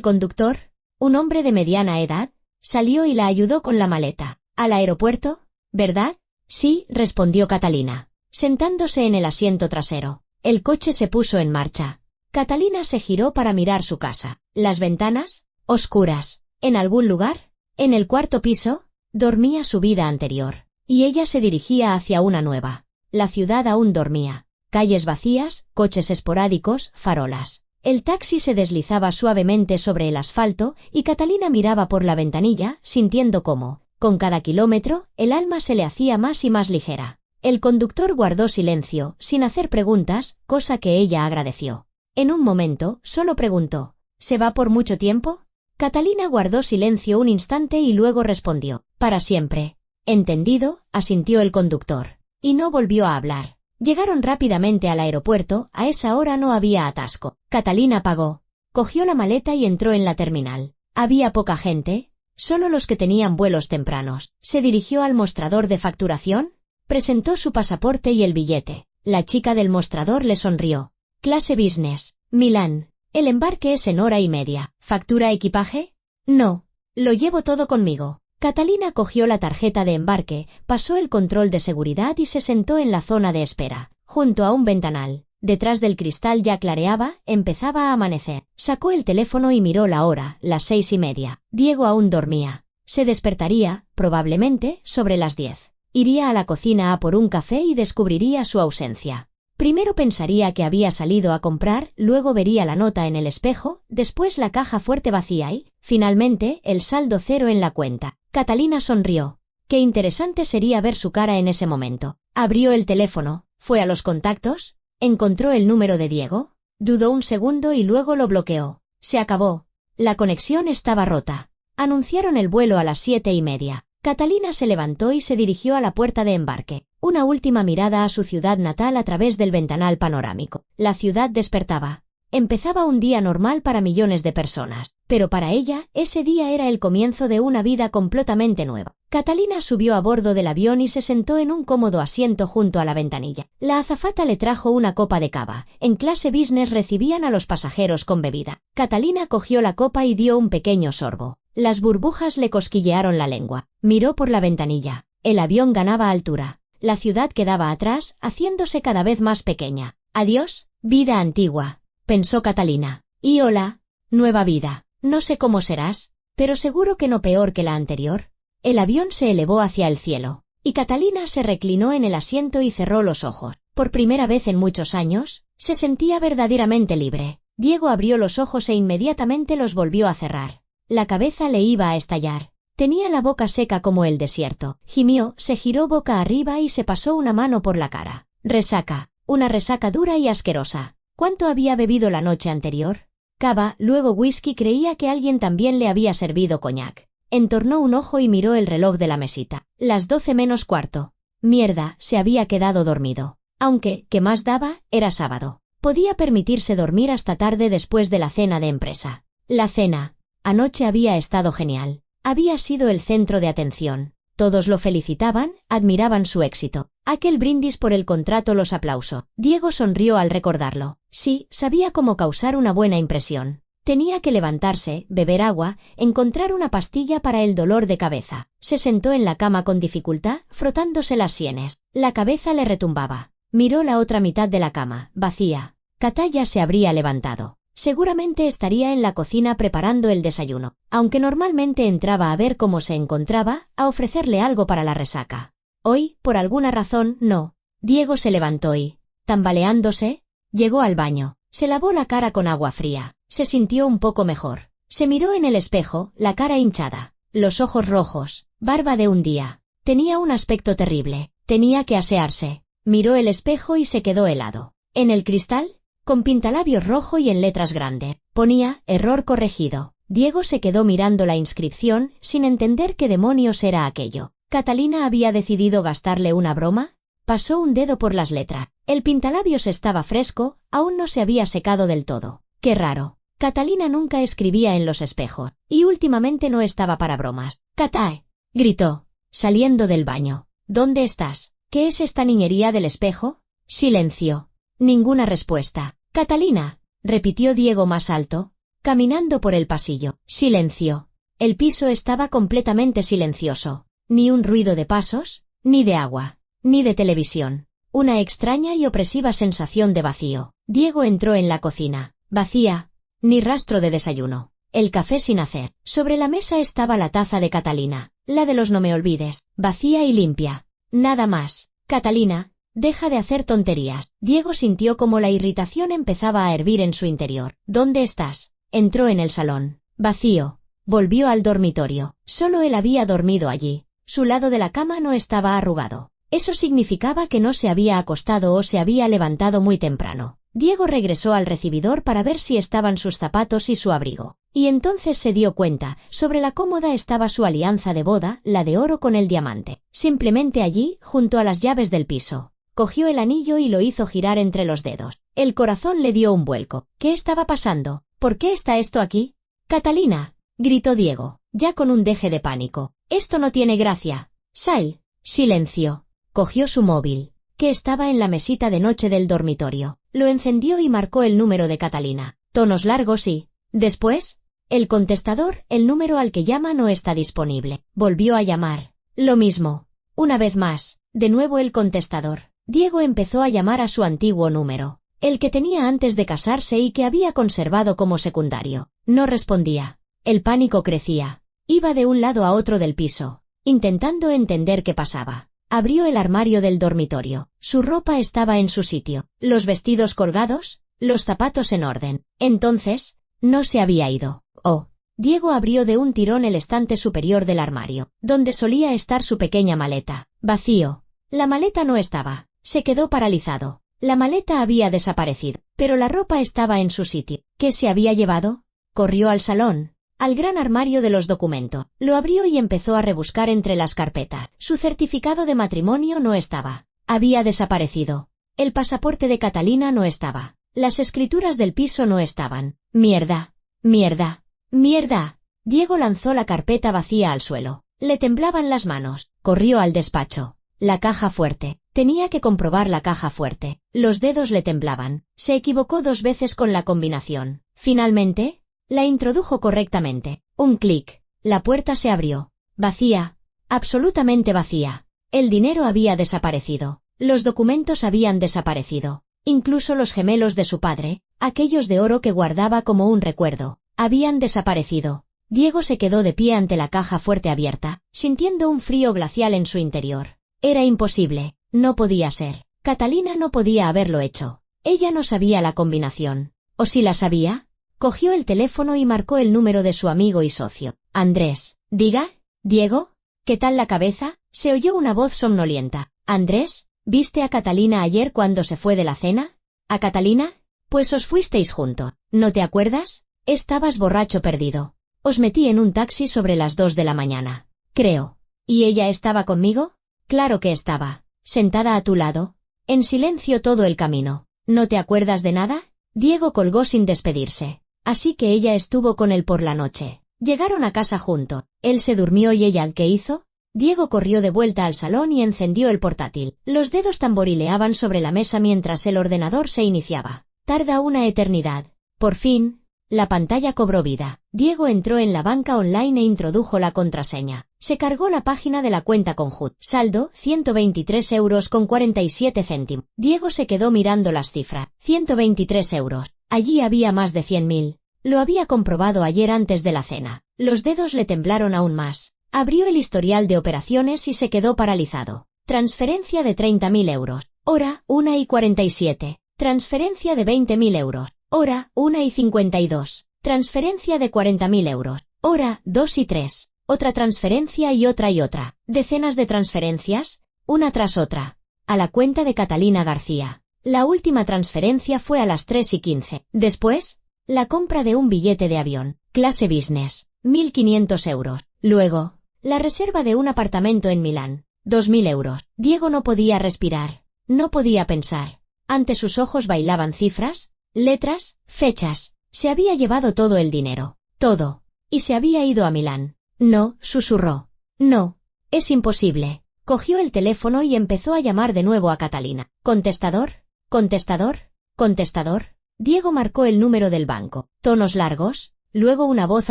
[SPEAKER 1] conductor, un hombre de mediana edad, salió y la ayudó con la maleta. ¿Al aeropuerto? ¿Verdad? Sí, respondió Catalina, sentándose en el asiento trasero. El coche se puso en marcha. Catalina se giró para mirar su casa. Las ventanas, oscuras. ¿En algún lugar? ¿En el cuarto piso? Dormía su vida anterior, y ella se dirigía hacia una nueva. La ciudad aún dormía. Calles vacías, coches esporádicos, farolas. El taxi se deslizaba suavemente sobre el asfalto y Catalina miraba por la ventanilla, sintiendo cómo, con cada kilómetro, el alma se le hacía más y más ligera. El conductor guardó silencio, sin hacer preguntas, cosa que ella agradeció. En un momento, solo preguntó: ¿se va por mucho tiempo? Catalina guardó silencio un instante y luego respondió: para siempre. Entendido, asintió el conductor. Y no volvió a hablar. Llegaron rápidamente al aeropuerto, a esa hora no había atasco. Catalina pagó. Cogió la maleta y entró en la terminal. Había poca gente, solo los que tenían vuelos tempranos. Se dirigió al mostrador de facturación, presentó su pasaporte y el billete. La chica del mostrador le sonrió. Clase business, Milán. El embarque es en hora y media. ¿Factura equipaje? No. Lo llevo todo conmigo. Catalina cogió la tarjeta de embarque, pasó el control de seguridad y se sentó en la zona de espera, junto a un ventanal. Detrás del cristal ya clareaba, empezaba a amanecer. Sacó el teléfono y miró la hora, las 6:30. Diego aún dormía. Se despertaría, probablemente, sobre las 10. Iría a la cocina a por un café y descubriría su ausencia. Primero pensaría que había salido a comprar, luego vería la nota en el espejo, después la caja fuerte vacía y, finalmente, el saldo cero en la cuenta. Catalina sonrió. Qué interesante sería ver su cara en ese momento. Abrió el teléfono, fue a los contactos, encontró el número de Diego, dudó un segundo y luego lo bloqueó. Se acabó. La conexión estaba rota. Anunciaron el vuelo a las 7:30. Catalina se levantó y se dirigió a la puerta de embarque. Una última mirada a su ciudad natal a través del ventanal panorámico. La ciudad despertaba. Empezaba un día normal para millones de personas, pero para ella, ese día era el comienzo de una vida completamente nueva. Catalina subió a bordo del avión y se sentó en un cómodo asiento junto a la ventanilla. La azafata le trajo una copa de cava. En clase business recibían a los pasajeros con bebida. Catalina cogió la copa y dio un pequeño sorbo. Las burbujas le cosquillearon la lengua. Miró por la ventanilla. El avión ganaba altura. La ciudad quedaba atrás, haciéndose cada vez más pequeña. Adiós, vida antigua. pensó Catalina. Y hola, nueva vida. No sé cómo serás, pero seguro que no peor que la anterior. El avión se elevó hacia el cielo, y Catalina se reclinó en el asiento y cerró los ojos. Por primera vez en muchos años, se sentía verdaderamente libre. Diego abrió los ojos e inmediatamente los volvió a cerrar. La cabeza le iba a estallar. Tenía la boca seca como el desierto. Gimió, se giró boca arriba y se pasó una mano por la cara. Resaca. Una resaca dura y asquerosa. ¿Cuánto había bebido la noche anterior? Cava, luego whisky. Creía que alguien también le había servido coñac. Entornó un ojo y miró el reloj de la mesita. Las 12 menos cuarto. Mierda, se había quedado dormido. Aunque, ¿qué más daba? Era sábado. Podía permitirse dormir hasta tarde después de la cena de empresa. La cena. Anoche había estado genial. Había sido el centro de atención. Todos lo felicitaban, admiraban su éxito. Aquel brindis por el contrato los aplausó. Diego sonrió al recordarlo. Sí, sabía cómo causar una buena impresión. Tenía que levantarse, beber agua, encontrar una pastilla para el dolor de cabeza. Se sentó en la cama con dificultad, frotándose las sienes. La cabeza le retumbaba. Miró la otra mitad de la cama, vacía. Kataya se habría levantado. Seguramente estaría en la cocina preparando el desayuno, aunque normalmente entraba a ver cómo se encontraba, a ofrecerle algo para la resaca. Hoy, por alguna razón, no. Diego se levantó y, tambaleándose, llegó al baño. Se lavó la cara con agua fría. Se sintió un poco mejor. Se miró en el espejo, la cara hinchada, los ojos rojos, barba de un día. Tenía un aspecto terrible. Tenía que asearse. Miró el espejo y se quedó helado. En el cristal, con pintalabios rojo y en letras grandes, ponía error corregido. Diego se quedó mirando la inscripción, sin entender qué demonios era aquello. ¿Catalina había decidido gastarle una broma? Pasó un dedo por las letras. El pintalabios estaba fresco, aún no se había secado del todo. Qué raro. Catalina nunca escribía en los espejos, y últimamente no estaba para bromas. «Catae», gritó, saliendo del baño. «¿Dónde estás? ¿Qué es esta niñería del espejo?» Silencio. Ninguna respuesta. «Catalina», repitió Diego más alto, caminando por el pasillo. Silencio. El piso estaba completamente silencioso. Ni un ruido de pasos, ni de agua, ni de televisión. Una extraña y opresiva sensación de vacío. Diego entró en la cocina. Vacía. Ni rastro de desayuno. El café sin hacer. Sobre la mesa estaba la taza de Catalina, la de los no me olvides, vacía y limpia. Nada más. «Catalina, deja de hacer tonterías». Diego sintió como la irritación empezaba a hervir en su interior. «¿Dónde estás?» Entró en el salón. Vacío. Volvió al dormitorio. Solo él había dormido allí. Su lado de la cama no estaba arrugado. Eso significaba que no se había acostado o se había levantado muy temprano. Diego regresó al recibidor para ver si estaban sus zapatos y su abrigo. Y entonces se dio cuenta, sobre la cómoda estaba su alianza de boda, la de oro con el diamante. Simplemente allí, junto a las llaves del piso. Cogió el anillo y lo hizo girar entre los dedos. El corazón le dio un vuelco. ¿Qué estaba pasando? ¿Por qué está esto aquí? «Catalina», gritó Diego, ya con un deje de pánico. «Esto no tiene gracia». «Sal». Silencio. Cogió su móvil, que estaba en la mesita de noche del dormitorio. Lo encendió y marcó el número de Catalina. Tonos largos y... Después, el contestador, el número al que llama no está disponible. Volvió a llamar. Lo mismo. Una vez más. De nuevo el contestador. Diego empezó a llamar a su antiguo número, el que tenía antes de casarse y que había conservado como secundario. No respondía. El pánico crecía. Iba de un lado a otro del piso, intentando entender qué pasaba. Abrió el armario del dormitorio. Su ropa estaba en su sitio, los vestidos colgados, los zapatos en orden. Entonces, no se había ido. Oh. Diego abrió de un tirón el estante superior del armario, donde solía estar su pequeña maleta. Vacío. La maleta no estaba. Se quedó paralizado. La maleta había desaparecido, pero la ropa estaba en su sitio. ¿Qué se había llevado? Corrió al salón, al gran armario de los documentos. Lo abrió y empezó a rebuscar entre las carpetas. Su certificado de matrimonio no estaba. Había desaparecido. El pasaporte de Catalina no estaba. Las escrituras del piso no estaban. Mierda. Mierda. Mierda. Diego lanzó la carpeta vacía al suelo. Le temblaban las manos. Corrió al despacho. La caja fuerte. Tenía que comprobar la caja fuerte. Los dedos le temblaban. Se equivocó 2 veces con la combinación. Finalmente, la introdujo correctamente. Un clic. La puerta se abrió. Vacía. Absolutamente vacía. El dinero había desaparecido. Los documentos habían desaparecido. Incluso los gemelos de su padre, Aquellos de oro que guardaba como un recuerdo, habían desaparecido. Diego se quedó de pie ante la caja fuerte abierta, sintiendo un frío glacial en su interior. Era imposible, no podía ser. Catalina no podía haberlo hecho. Ella no sabía la combinación. ¿O si la sabía? Cogió el teléfono y marcó el número de su amigo y socio. Andrés. Diga, Diego, ¿qué tal la cabeza? Se oyó una voz somnolienta. Andrés, ¿viste a Catalina ayer cuando se fue de la cena? ¿A Catalina? Pues os fuisteis juntos. ¿No te acuerdas? Estabas borracho perdido. Os metí en un taxi sobre las 2 de la mañana. Creo. ¿Y ella estaba conmigo? Claro que estaba. Sentada a tu lado. En silencio todo el camino. ¿No te acuerdas de nada? Diego colgó sin despedirse. Así que ella estuvo con él por la noche. Llegaron a casa juntos. Él se durmió y ella, ¿qué hizo? Diego corrió de vuelta al salón y encendió el portátil. Los dedos tamborileaban sobre la mesa mientras el ordenador se iniciaba. Tarda una eternidad. Por fin, la pantalla cobró vida. Diego entró en la banca online e introdujo la contraseña. Se cargó la página de la cuenta con HUD. Saldo, 123,47 €. Diego se quedó mirando las cifras. 123 euros. Allí había más de 100.000. Lo había comprobado ayer antes de la cena. Los dedos le temblaron aún más. Abrió el historial de operaciones y se quedó paralizado. Transferencia de 30.000 euros. Hora, 1:47. Transferencia de 20.000 euros. Hora, 1:52. Transferencia de 40.000 euros. Hora, 2:03. Otra transferencia y otra y otra. Decenas de transferencias, una tras otra. A la cuenta de Catalina García. La última transferencia fue a las 3:15. Después, la compra de un billete de avión, clase business, 1.500 euros. Luego, la reserva de un apartamento en Milán, 2.000 euros. Diego no podía respirar. No podía pensar. Ante sus ojos bailaban cifras, letras, fechas. Se había llevado todo el dinero. Todo. Y se había ido a Milán. No, susurró. No. Es imposible. Cogió el teléfono y empezó a llamar de nuevo a Catalina. ¿Contestador? ¿Contestador? ¿Contestador? Diego marcó el número del banco. Tonos largos. Luego una voz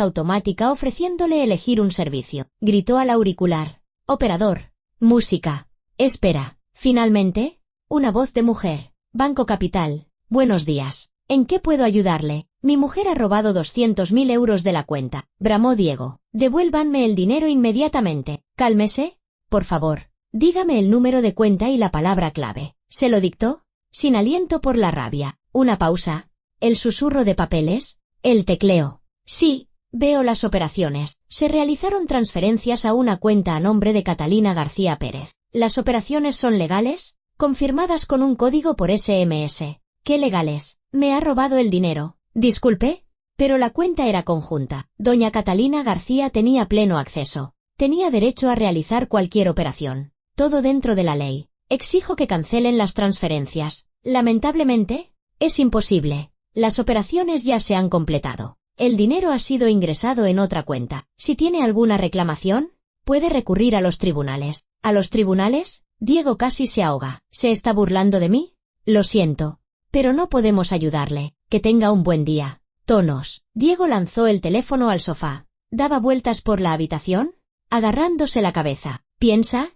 [SPEAKER 1] automática ofreciéndole elegir un servicio. Gritó al auricular. Operador. Música. Espera. Finalmente, una voz de mujer. Banco Capital. Buenos días. ¿En qué puedo ayudarle? Mi mujer ha robado 200.000 euros de la cuenta. Bramó Diego. Devuélvanme el dinero inmediatamente. Cálmese. Por favor. Dígame el número de cuenta y la palabra clave. ¿Se lo dictó? Sin aliento por la rabia. Una pausa. El susurro de papeles. El tecleo. Sí, veo las operaciones. Se realizaron transferencias a una cuenta a nombre de Catalina García Pérez. ¿Las operaciones son legales? Confirmadas con un código por SMS. ¿Qué legales? Me ha robado el dinero. Disculpe, pero la cuenta era conjunta. Doña Catalina García tenía pleno acceso. Tenía derecho a realizar cualquier operación. Todo dentro de la ley. Exijo que cancelen las transferencias. Lamentablemente, es imposible. Las operaciones ya se han completado. El dinero ha sido ingresado en otra cuenta. Si tiene alguna reclamación, puede recurrir a los tribunales. ¿A los tribunales? Diego casi se ahoga. ¿Se está burlando de mí? Lo siento. Pero no podemos ayudarle. Que tenga un buen día. Tonos. Diego lanzó el teléfono al sofá. ¿Daba vueltas por la habitación? Agarrándose la cabeza. Piensa.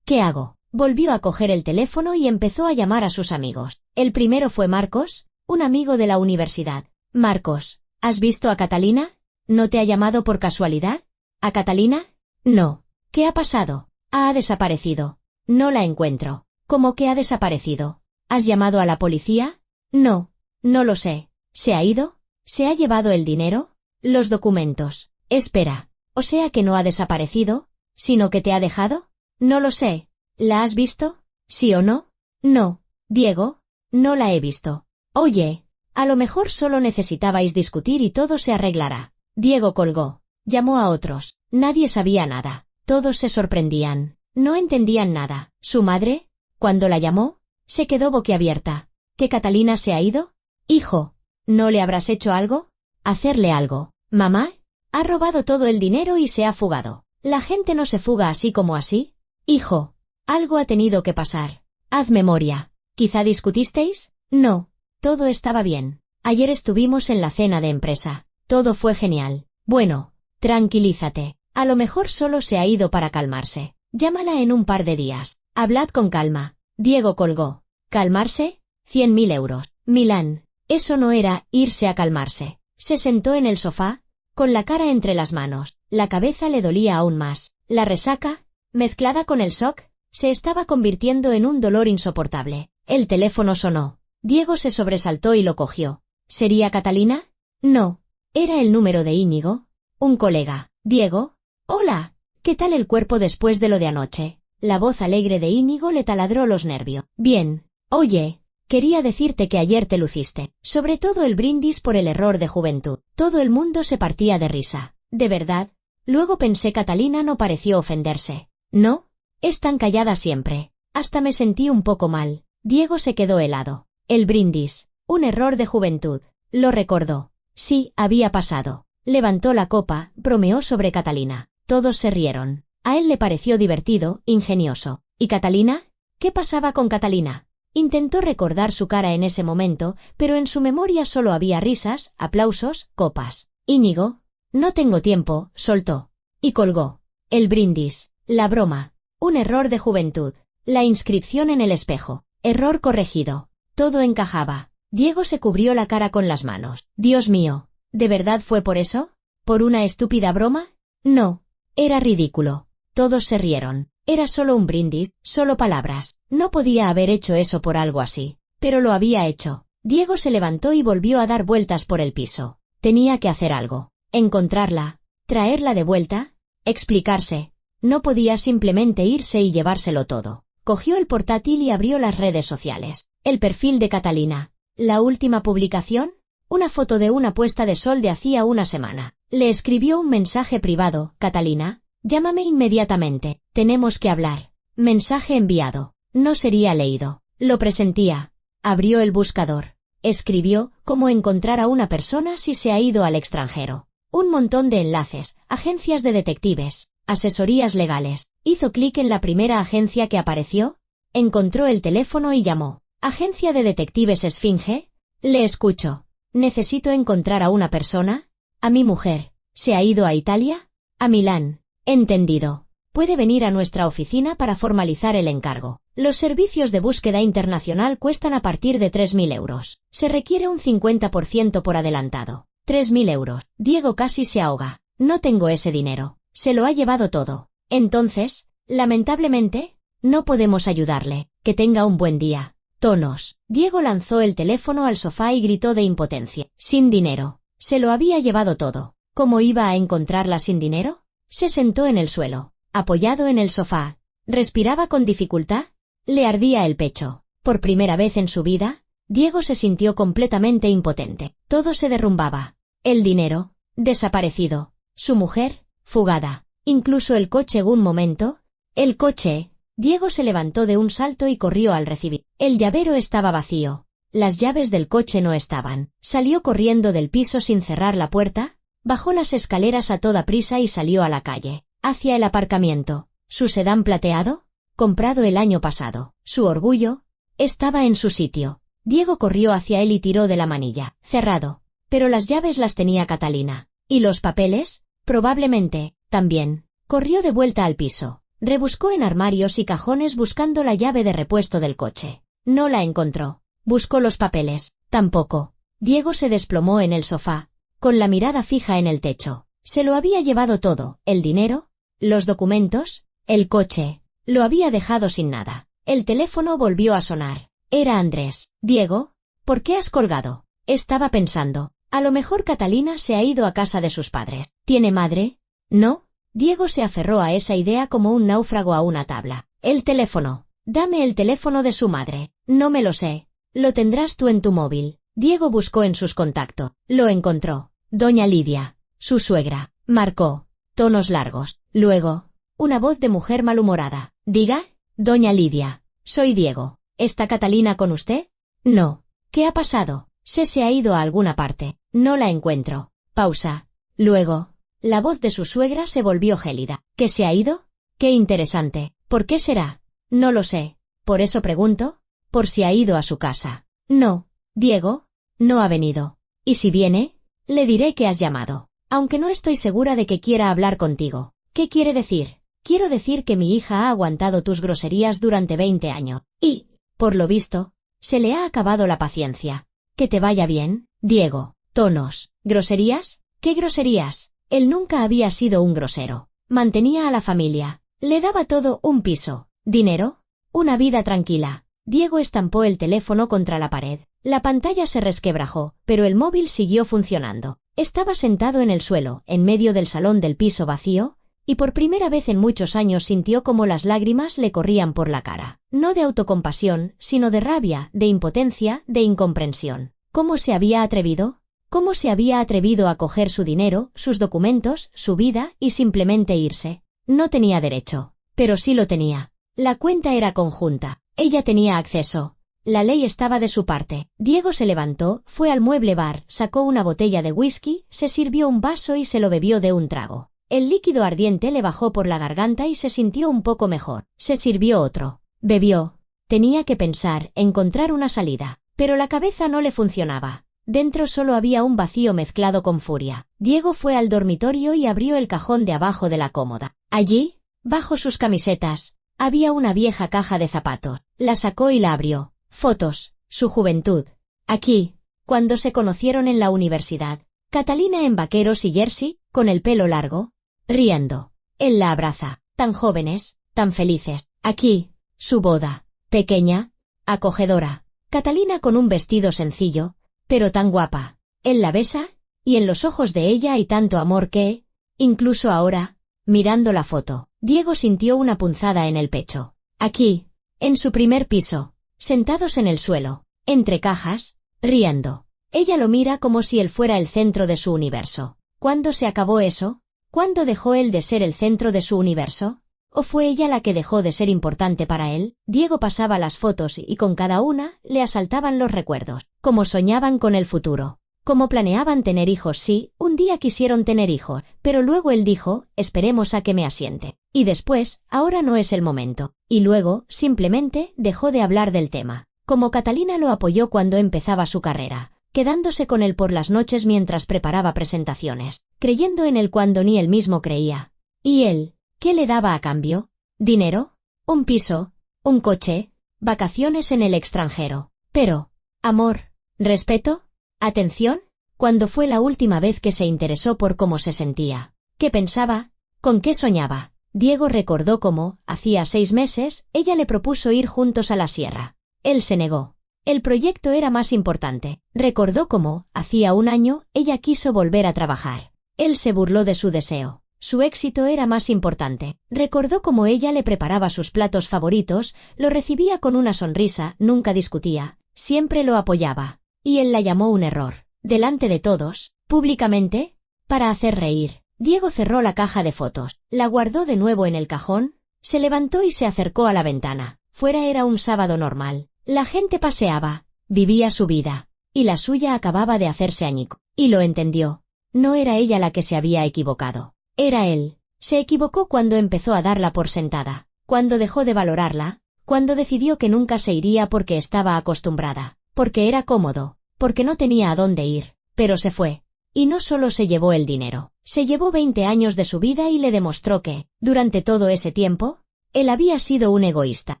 [SPEAKER 1] ¿Qué hago? Volvió a coger el teléfono y empezó a llamar a sus amigos. El primero fue Marcos, un amigo de la universidad. Marcos, ¿has visto a Catalina? ¿No te ha llamado por casualidad? ¿A Catalina? No. ¿Qué ha pasado? Ha desaparecido. No la encuentro. ¿Cómo que ha desaparecido? ¿Has llamado a la policía? No. No lo sé. ¿Se ha ido? ¿Se ha llevado el dinero? Los documentos. Espera. O sea que no ha desaparecido, sino que te ha dejado. No lo sé. ¿La has visto? ¿Sí o no? No. Diego, no la he visto. Oye, a lo mejor solo necesitabais discutir y todo se arreglará. Diego colgó. Llamó a otros. Nadie sabía nada. Todos se sorprendían. No entendían nada. ¿Su madre? Cuando la llamó, se quedó boquiabierta. ¿Que Catalina se ha ido? Hijo, ¿no le habrás hecho algo? Hacerle algo. ¿Mamá? Ha robado todo el dinero y se ha fugado. La gente no se fuga así como así. Hijo, algo ha tenido que pasar. Haz memoria. ¿Quizá discutisteis? No. Todo estaba bien. Ayer estuvimos en la cena de empresa. Todo fue genial. Bueno, tranquilízate. A lo mejor solo se ha ido para calmarse. Llámala en un par de días. Hablad con calma. Diego colgó. ¿Calmarse? 100.000 euros. Milán. Eso no era irse a calmarse. Se sentó en el sofá, con la cara entre las manos. La cabeza le dolía aún más. La resaca, mezclada con el shock, se estaba convirtiendo en un dolor insoportable. El teléfono sonó. Diego se sobresaltó y lo cogió. ¿Sería Catalina? No. Era el número de Íñigo. Un colega. Diego. Hola. ¿Qué tal el cuerpo después de lo de anoche? La voz alegre de Íñigo le taladró los nervios. Bien. Oye, quería decirte que ayer te luciste. Sobre todo el brindis por el error de juventud. Todo el mundo se partía de risa. ¿De verdad? Luego pensé Catalina no pareció ofenderse. ¿No? Es tan callada siempre. Hasta me sentí un poco mal. Diego se quedó helado. El brindis. Un error de juventud. Lo recordó. Sí, había pasado. Levantó la copa, bromeó sobre Catalina. Todos se rieron. A él le pareció divertido, ingenioso. ¿Y Catalina? ¿Qué pasaba con Catalina? Intentó recordar su cara en ese momento, pero en su memoria solo había risas, aplausos, copas. Íñigo. No tengo tiempo, soltó. Y colgó. El brindis. La broma. Un error de juventud. La inscripción en el espejo. Error corregido. Todo encajaba. Diego se cubrió la cara con las manos. Dios mío. ¿De verdad fue por eso? ¿Por una estúpida broma? No. Era ridículo. Todos se rieron. Era solo un brindis, solo palabras. No podía haber hecho eso por algo así. Pero lo había hecho. Diego se levantó y volvió a dar vueltas por el piso. Tenía que hacer algo. Encontrarla. Traerla de vuelta. Explicarse. No podía simplemente irse y llevárselo todo. Cogió el portátil y abrió las redes sociales. El perfil de Catalina. La última publicación. Una foto de una puesta de sol de hacía una semana. Le escribió un mensaje privado. Catalina. Llámame inmediatamente. Tenemos que hablar. Mensaje enviado. No sería leído. Lo presentía. Abrió el buscador. Escribió cómo encontrar a una persona si se ha ido al extranjero. Un montón de enlaces, agencias de detectives, asesorías legales. Hizo clic en la primera agencia que apareció. Encontró el teléfono y llamó. ¿Agencia de detectives Esfinge? Le escucho. Necesito encontrar a una persona. A mi mujer. ¿Se ha ido a Italia? A Milán. Entendido. Puede venir a nuestra oficina para formalizar el encargo. Los servicios de búsqueda internacional cuestan a partir de 3.000 euros. Se requiere un 50% por adelantado. 3.000 euros. Diego casi se ahoga. No tengo ese dinero. Se lo ha llevado todo. Entonces, lamentablemente, no podemos ayudarle. Que tenga un buen día. Tonos. Diego lanzó el teléfono al sofá y gritó de impotencia. Sin dinero. Se lo había llevado todo. ¿Cómo iba a encontrarla sin dinero? Se sentó en el suelo, apoyado en el sofá. ¿Respiraba con dificultad? Le ardía el pecho. Por primera vez en su vida, Diego se sintió completamente impotente. Todo se derrumbaba. El dinero, desaparecido. Su mujer, fugada. Incluso el coche un momento. El coche. Diego se levantó de un salto y corrió al recibir. El llavero estaba vacío. Las llaves del coche no estaban. Salió corriendo del piso sin cerrar la puerta. Bajó las escaleras a toda prisa y salió a la calle, hacia el aparcamiento. Su sedán plateado, comprado el año pasado. Su orgullo, estaba en su sitio. Diego corrió hacia él y tiró de la manilla. Cerrado. Pero las llaves las tenía Catalina. ¿Y los papeles? Probablemente, también. Corrió de vuelta al piso. Rebuscó en armarios y cajones buscando la llave de repuesto del coche. No la encontró. Buscó los papeles. Tampoco. Diego se desplomó en el sofá, con la mirada fija en el techo. Se lo había llevado todo. El dinero, los documentos, el coche. Lo había dejado sin nada. El teléfono volvió a sonar. Era Andrés. Diego, ¿por qué has colgado? Estaba pensando. A lo mejor Catalina se ha ido a casa de sus padres. ¿Tiene madre? ¿No? Diego se aferró a esa idea como un náufrago a una tabla. El teléfono. Dame el teléfono de su madre. No me lo sé. Lo tendrás tú en tu móvil. Diego buscó en sus contactos. Lo encontró. Doña Lidia. Su suegra. Marcó. Tonos largos. Luego, una voz de mujer malhumorada. Diga, doña Lidia. Soy Diego. ¿Está Catalina con usted? No. ¿Qué ha pasado? Se ha ido a alguna parte. No la encuentro. Pausa. Luego, la voz de su suegra se volvió gélida. ¿Qué se ha ido? Qué interesante. ¿Por qué será? No lo sé. Por eso pregunto. Por si ha ido a su casa. No. Diego, no ha venido. ¿Y si viene? Le diré que has llamado. Aunque no estoy segura de que quiera hablar contigo. ¿Qué quiere decir? Quiero decir que mi hija ha aguantado tus groserías durante 20 años. Y, por lo visto, se le ha acabado la paciencia. Que te vaya bien, Diego. Tonos. ¿Groserías? ¿Qué groserías? Él nunca había sido un grosero. Mantenía a la familia. Le daba todo: un piso, dinero, una vida tranquila. Diego estampó el teléfono contra la pared. La pantalla se resquebrajó, pero el móvil siguió funcionando. Estaba sentado en el suelo, en medio del salón del piso vacío, y por primera vez en muchos años sintió como las lágrimas le corrían por la cara. No de autocompasión, sino de rabia, de impotencia, de incomprensión. ¿Cómo se había atrevido? ¿Cómo se había atrevido a coger su dinero, sus documentos, su vida y simplemente irse? No tenía derecho. Pero sí lo tenía. La cuenta era conjunta. Ella tenía acceso. La ley estaba de su parte. Diego se levantó, fue al mueble bar, sacó una botella de whisky, se sirvió un vaso y se lo bebió de un trago. El líquido ardiente le bajó por la garganta y se sintió un poco mejor. Se sirvió otro. Bebió. Tenía que pensar, encontrar una salida. Pero la cabeza no le funcionaba. Dentro solo había un vacío mezclado con furia. Diego fue al dormitorio y abrió el cajón de abajo de la cómoda. Allí, bajo sus camisetas, había una vieja caja de zapatos. La sacó y la abrió. Fotos. Su juventud. Aquí, cuando se conocieron en la universidad. Catalina en vaqueros y jersey, con el pelo largo, riendo. Él la abraza. Tan jóvenes, tan felices. Aquí, su boda. Pequeña, acogedora. Catalina con un vestido sencillo, pero tan guapa. Él la besa, y en los ojos de ella hay tanto amor que, incluso ahora, mirando la foto, Diego sintió una punzada en el pecho. Aquí, en su primer piso, sentados en el suelo, entre cajas, riendo. Ella lo mira como si él fuera el centro de su universo. ¿Cuándo se acabó eso? ¿Cuándo dejó él de ser el centro de su universo? ¿O fue ella la que dejó de ser importante para él? Diego pasaba las fotos y con cada una le asaltaban los recuerdos. Cómo soñaban con el futuro. Cómo planeaban tener hijos. Sí, un día quisieron tener hijos, pero luego él dijo, esperemos a que me asiente. Y después, ahora no es el momento. Y luego, simplemente, dejó de hablar del tema. Como Catalina lo apoyó cuando empezaba su carrera, quedándose con él por las noches mientras preparaba presentaciones, creyendo en él cuando ni él mismo creía. ¿Y él? ¿Qué le daba a cambio? ¿Dinero? ¿Un piso? ¿Un coche? ¿Vacaciones en el extranjero? Pero, ¿amor? ¿Respeto? ¿Atención? ¿Cuándo fue la última vez que se interesó por cómo se sentía? ¿Qué pensaba? ¿Con qué soñaba? Diego recordó cómo, hacía 6 meses, ella le propuso ir juntos a la sierra. Él se negó. El proyecto era más importante. Recordó cómo, hacía 1 año, ella quiso volver a trabajar. Él se burló de su deseo. Su éxito era más importante. Recordó cómo ella le preparaba sus platos favoritos, lo recibía con una sonrisa, nunca discutía, siempre lo apoyaba. Y él la llamó un error. Delante de todos, públicamente, para hacer reír. Diego cerró la caja de fotos, la guardó de nuevo en el cajón, se levantó y se acercó a la ventana. Fuera era un sábado normal. La gente paseaba, vivía su vida, y la suya acababa de hacerse añico. Y lo entendió. No era ella la que se había equivocado. Era él. Se equivocó cuando empezó a darla por sentada, cuando dejó de valorarla, cuando decidió que nunca se iría porque estaba acostumbrada, porque era cómodo, porque no tenía a dónde ir, pero se fue. Y no solo se llevó el dinero, se llevó 20 años de su vida y le demostró que, durante todo ese tiempo, él había sido un egoísta.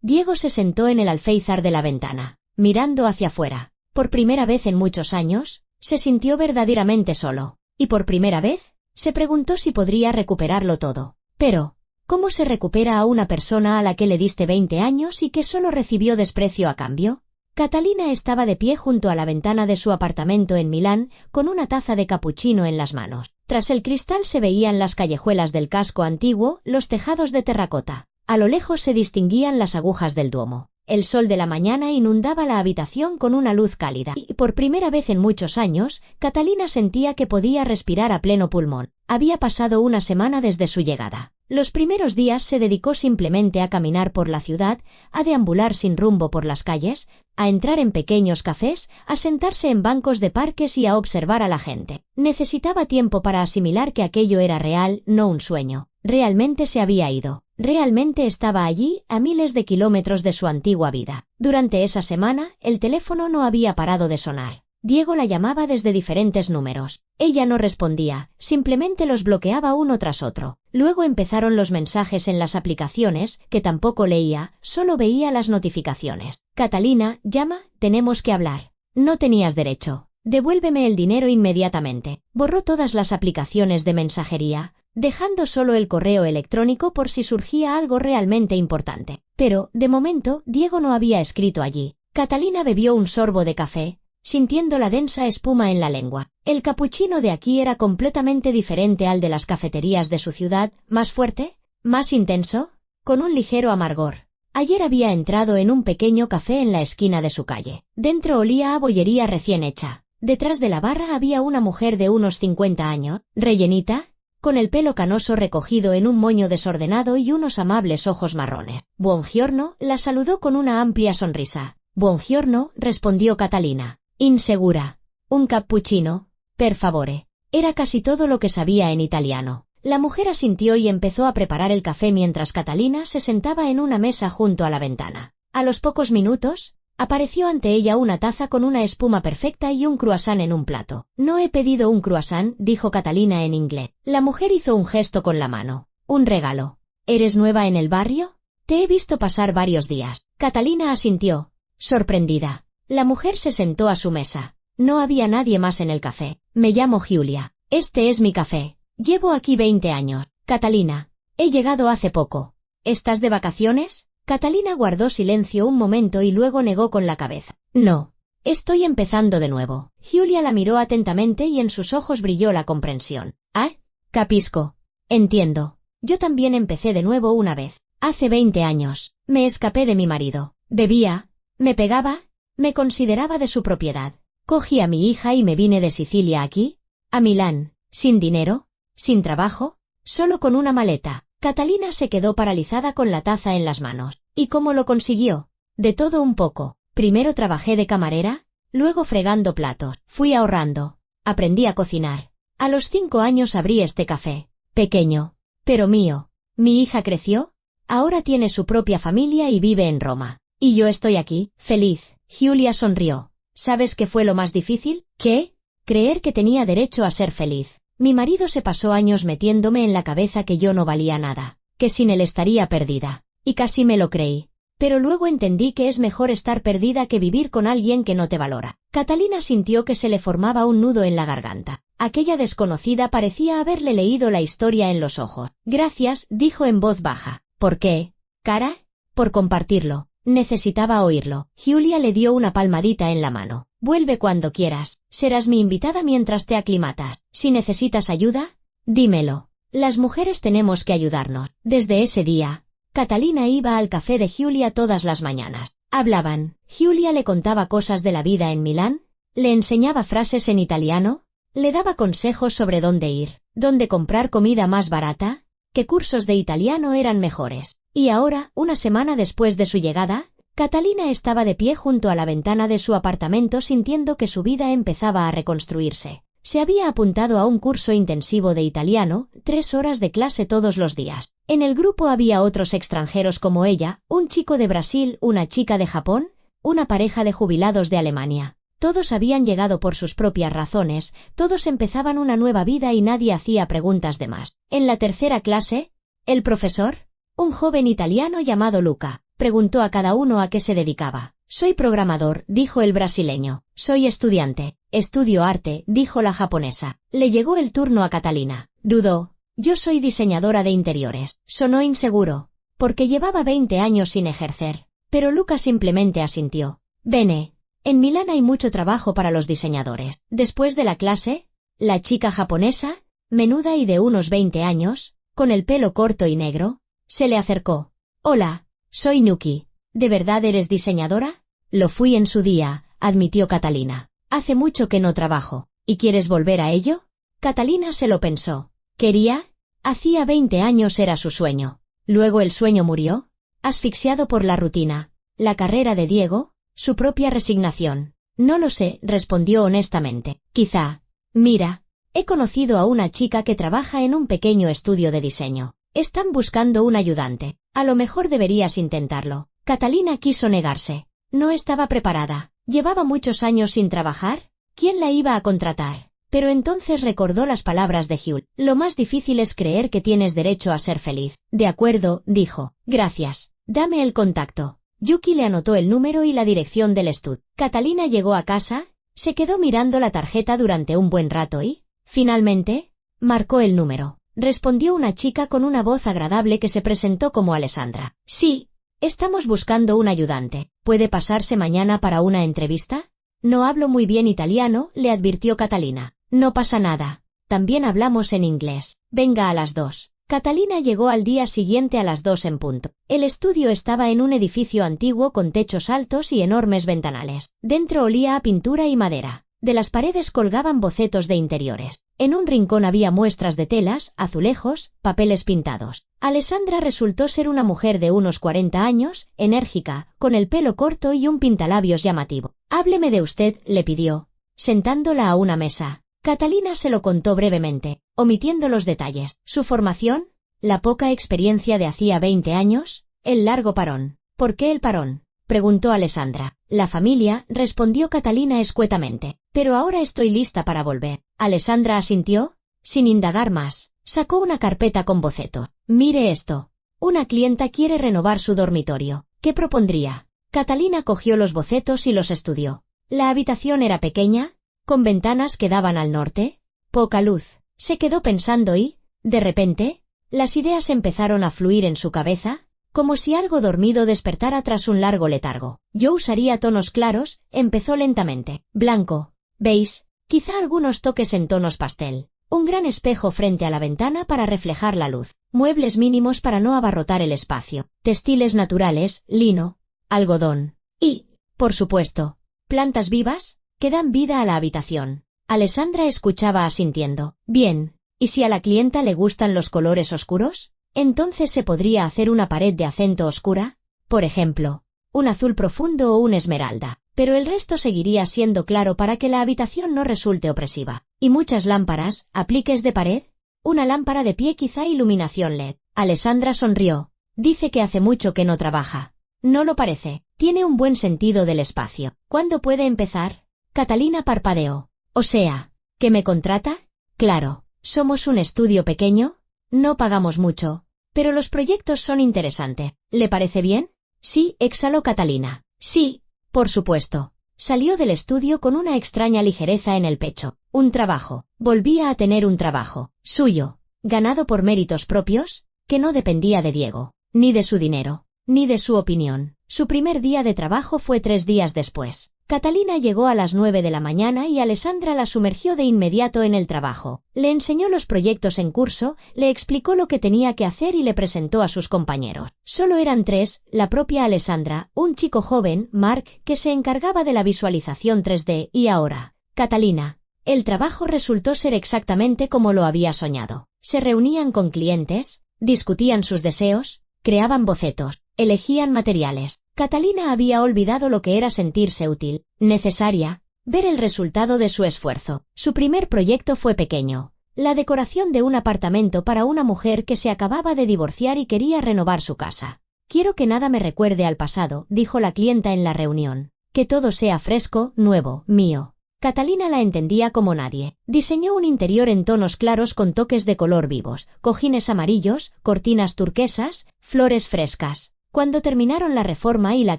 [SPEAKER 1] Diego se sentó en el alféizar de la ventana, mirando hacia afuera. Por primera vez en muchos años, se sintió verdaderamente solo, y por primera vez, se preguntó si podría recuperarlo todo. Pero, ¿cómo se recupera a una persona a la que le diste 20 años y que solo recibió desprecio a cambio? Catalina estaba de pie junto a la ventana de su apartamento en Milán, con una taza de capuchino en las manos. Tras el cristal se veían las callejuelas del casco antiguo, los tejados de terracota. A lo lejos se distinguían las agujas del Duomo. El sol de la mañana inundaba la habitación con una luz cálida, y por primera vez en muchos años, Catalina sentía que podía respirar a pleno pulmón. Había pasado 1 semana desde su llegada. Los primeros días se dedicó simplemente a caminar por la ciudad, a deambular sin rumbo por las calles, a entrar en pequeños cafés, a sentarse en bancos de parques y a observar a la gente. Necesitaba tiempo para asimilar que aquello era real, no un sueño. Realmente se había ido. Realmente estaba allí, a miles de kilómetros de su antigua vida. Durante esa semana, el teléfono no había parado de sonar. Diego la llamaba desde diferentes números. Ella no respondía, simplemente los bloqueaba uno tras otro. Luego empezaron los mensajes en las aplicaciones, que tampoco leía, solo veía las notificaciones. Catalina, llama, tenemos que hablar. No tenías derecho. Devuélveme el dinero inmediatamente. Borró todas las aplicaciones de mensajería, dejando solo el correo electrónico por si surgía algo realmente importante. Pero, de momento, Diego no había escrito allí. Catalina bebió un sorbo de café, sintiendo la densa espuma en la lengua. El capuchino de aquí era completamente diferente al de las cafeterías de su ciudad, más fuerte, más intenso, con un ligero amargor. Ayer había entrado en un pequeño café en la esquina de su calle. Dentro olía a bollería recién hecha. Detrás de la barra había una mujer de unos 50 años, rellenita, con el pelo canoso recogido en un moño desordenado y unos amables ojos marrones. Buongiorno, la saludó con una amplia sonrisa. Buongiorno, respondió Catalina. Insegura. Un cappuccino, per favore. Era casi todo lo que sabía en italiano. La mujer asintió y empezó a preparar el café mientras Catalina se sentaba en una mesa junto a la ventana. A los pocos minutos, apareció ante ella una taza con una espuma perfecta y un croissant en un plato. No he pedido un croissant, dijo Catalina en inglés. La mujer hizo un gesto con la mano. Un regalo. ¿Eres nueva en el barrio? Te he visto pasar varios días. Catalina asintió, sorprendida. La mujer se sentó a su mesa. No había nadie más en el café. Me llamo Giulia. Este es mi café. Llevo aquí 20 años. Catalina. He llegado hace poco. ¿Estás de vacaciones? Catalina guardó silencio un momento y luego negó con la cabeza. No. Estoy empezando de nuevo. Giulia la miró atentamente y en sus ojos brilló la comprensión. Ah, capisco. Entiendo. Yo también empecé de nuevo una vez. Hace 20 años. Me escapé de mi marido. Bebía. Me pegaba. Me consideraba de su propiedad. Cogí a mi hija y me vine de Sicilia aquí, a Milán, sin dinero, sin trabajo, solo con una maleta. Catalina se quedó paralizada con la taza en las manos. ¿Y cómo lo consiguió? De todo un poco. Primero trabajé de camarera, luego fregando platos. Fui ahorrando. Aprendí a cocinar. A los 5 años abrí este café. Pequeño, pero mío. Mi hija creció. Ahora tiene su propia familia y vive en Roma. Y yo estoy aquí, feliz. Giulia sonrió. ¿Sabes qué fue lo más difícil? ¿Qué? Creer que tenía derecho a ser feliz. Mi marido se pasó años metiéndome en la cabeza que yo no valía nada, que sin él estaría perdida. Y casi me lo creí. Pero luego entendí que es mejor estar perdida que vivir con alguien que no te valora. Catalina sintió que se le formaba un nudo en la garganta. Aquella desconocida parecía haberle leído la historia en los ojos. Gracias, dijo en voz baja. ¿Por qué? ¿Cara? Por compartirlo. Necesitaba oírlo. Giulia le dio una palmadita en la mano. Vuelve cuando quieras. Serás mi invitada mientras te aclimatas. Si necesitas ayuda, dímelo. Las mujeres tenemos que ayudarnos. Desde ese día, Catalina iba al café de Giulia todas las mañanas. Hablaban. Giulia le contaba cosas de la vida en Milán, le enseñaba frases en italiano, le daba consejos sobre dónde ir, dónde comprar comida más barata, qué cursos de italiano eran mejores. Y ahora, una semana después de su llegada, Catalina estaba de pie junto a la ventana de su apartamento sintiendo que su vida empezaba a reconstruirse. Se había apuntado a un curso intensivo de italiano, 3 horas de clase todos los días. En el grupo había otros extranjeros como ella, un chico de Brasil, una chica de Japón, una pareja de jubilados de Alemania. Todos habían llegado por sus propias razones, todos empezaban una nueva vida y nadie hacía preguntas de más. En la tercera clase, el profesor, un joven italiano llamado Luca, preguntó a cada uno a qué se dedicaba. Soy programador, dijo el brasileño. Soy estudiante. Estudio arte, dijo la japonesa. Le llegó el turno a Catalina. Dudó. Yo soy diseñadora de interiores. Sonó inseguro, porque llevaba 20 años sin ejercer. Pero Luca simplemente asintió. Bene. En Milán hay mucho trabajo para los diseñadores. Después de la clase, la chica japonesa, menuda y de unos 20 años, con el pelo corto y negro, se le acercó. Hola, soy Nuki. ¿De verdad eres diseñadora? Lo fui en su día, admitió Catalina. Hace mucho que no trabajo. ¿Y quieres volver a ello? Catalina se lo pensó. ¿Quería? Hacía 20 años era su sueño. Luego el sueño murió, asfixiado por la rutina, la carrera de Diego, su propia resignación. No lo sé, respondió honestamente. Quizá. Mira, he conocido a una chica que trabaja en un pequeño estudio de diseño. Están buscando un ayudante. A lo mejor deberías intentarlo. Catalina quiso negarse. No estaba preparada. Llevaba muchos años sin trabajar. ¿Quién la iba a contratar? Pero entonces recordó las palabras de Hugh. Lo más difícil es creer que tienes derecho a ser feliz. De acuerdo, dijo. Gracias. Dame el contacto. Yuki le anotó el número y la dirección del estudio. Catalina llegó a casa, se quedó mirando la tarjeta durante un buen rato y, finalmente, marcó el número. Respondió una chica con una voz agradable que se presentó como Alessandra. Sí, estamos buscando un ayudante. ¿Puede pasarse mañana para una entrevista? No hablo muy bien italiano, le advirtió Catalina. No pasa nada. También hablamos en inglés. Venga a las 2. Catalina llegó al día siguiente a las 2 en punto. El estudio estaba en un edificio antiguo con techos altos y enormes ventanales. Dentro olía a pintura y madera. De las paredes colgaban bocetos de interiores. En un rincón había muestras de telas, azulejos, papeles pintados. Alessandra resultó ser una mujer de unos 40 años, enérgica, con el pelo corto y un pintalabios llamativo. Hábleme de usted, le pidió, sentándola a una mesa. Catalina se lo contó brevemente, omitiendo los detalles. Su formación, la poca experiencia de hacía 20 años, el largo parón. ¿Por qué el parón?, preguntó Alessandra. La familia, respondió Catalina escuetamente. Pero ahora estoy lista para volver. Alessandra asintió, sin indagar más. Sacó una carpeta con boceto. Mire esto. Una clienta quiere renovar su dormitorio. ¿Qué propondría? Catalina cogió los bocetos y los estudió. La habitación era pequeña, con ventanas que daban al norte, poca luz. Se quedó pensando y, de repente, las ideas empezaron a fluir en su cabeza, como si algo dormido despertara tras un largo letargo. Yo usaría tonos claros, empezó lentamente. Blanco, beige, quizá algunos toques en tonos pastel. Un gran espejo frente a la ventana para reflejar la luz. Muebles mínimos para no abarrotar el espacio. Textiles naturales, lino, algodón. Y, por supuesto, plantas vivas, que dan vida a la habitación. Alessandra escuchaba asintiendo. Bien, ¿y si a la clienta le gustan los colores oscuros? Entonces se podría hacer una pared de acento oscura, por ejemplo, un azul profundo o un esmeralda, pero el resto seguiría siendo claro para que la habitación no resulte opresiva. Y muchas lámparas, apliques de pared, una lámpara de pie quizá iluminación LED. Alessandra sonrió. Dice que hace mucho que no trabaja. No lo parece, tiene un buen sentido del espacio. ¿Cuándo puede empezar? Catalina parpadeó. O sea, ¿que me contrata? Claro, somos un estudio pequeño, no pagamos mucho, pero los proyectos son interesantes. ¿Le parece bien? Sí, exhaló Catalina. Sí, por supuesto. Salió del estudio con una extraña ligereza en el pecho. Un trabajo. Volvía a tener un trabajo. Suyo. Ganado por méritos propios, que no dependía de Diego, ni de su dinero, ni de su opinión. Su primer día de trabajo fue 3 días después. Catalina llegó a las 9 de la mañana y Alessandra la sumergió de inmediato en el trabajo. Le enseñó los proyectos en curso, le explicó lo que tenía que hacer y le presentó a sus compañeros. Solo eran 3, la propia Alessandra, un chico joven, Mark, que se encargaba de la visualización 3D, y ahora, Catalina. El trabajo resultó ser exactamente como lo había soñado. Se reunían con clientes, discutían sus deseos, creaban bocetos, elegían materiales. Catalina había olvidado lo que era sentirse útil, necesaria, ver el resultado de su esfuerzo. Su primer proyecto fue pequeño. La decoración de un apartamento para una mujer que se acababa de divorciar y quería renovar su casa. Quiero que nada me recuerde al pasado, dijo la clienta en la reunión. Que todo sea fresco, nuevo, mío. Catalina la entendía como nadie. Diseñó un interior en tonos claros con toques de color vivos, cojines amarillos, cortinas turquesas, flores frescas. Cuando terminaron la reforma y la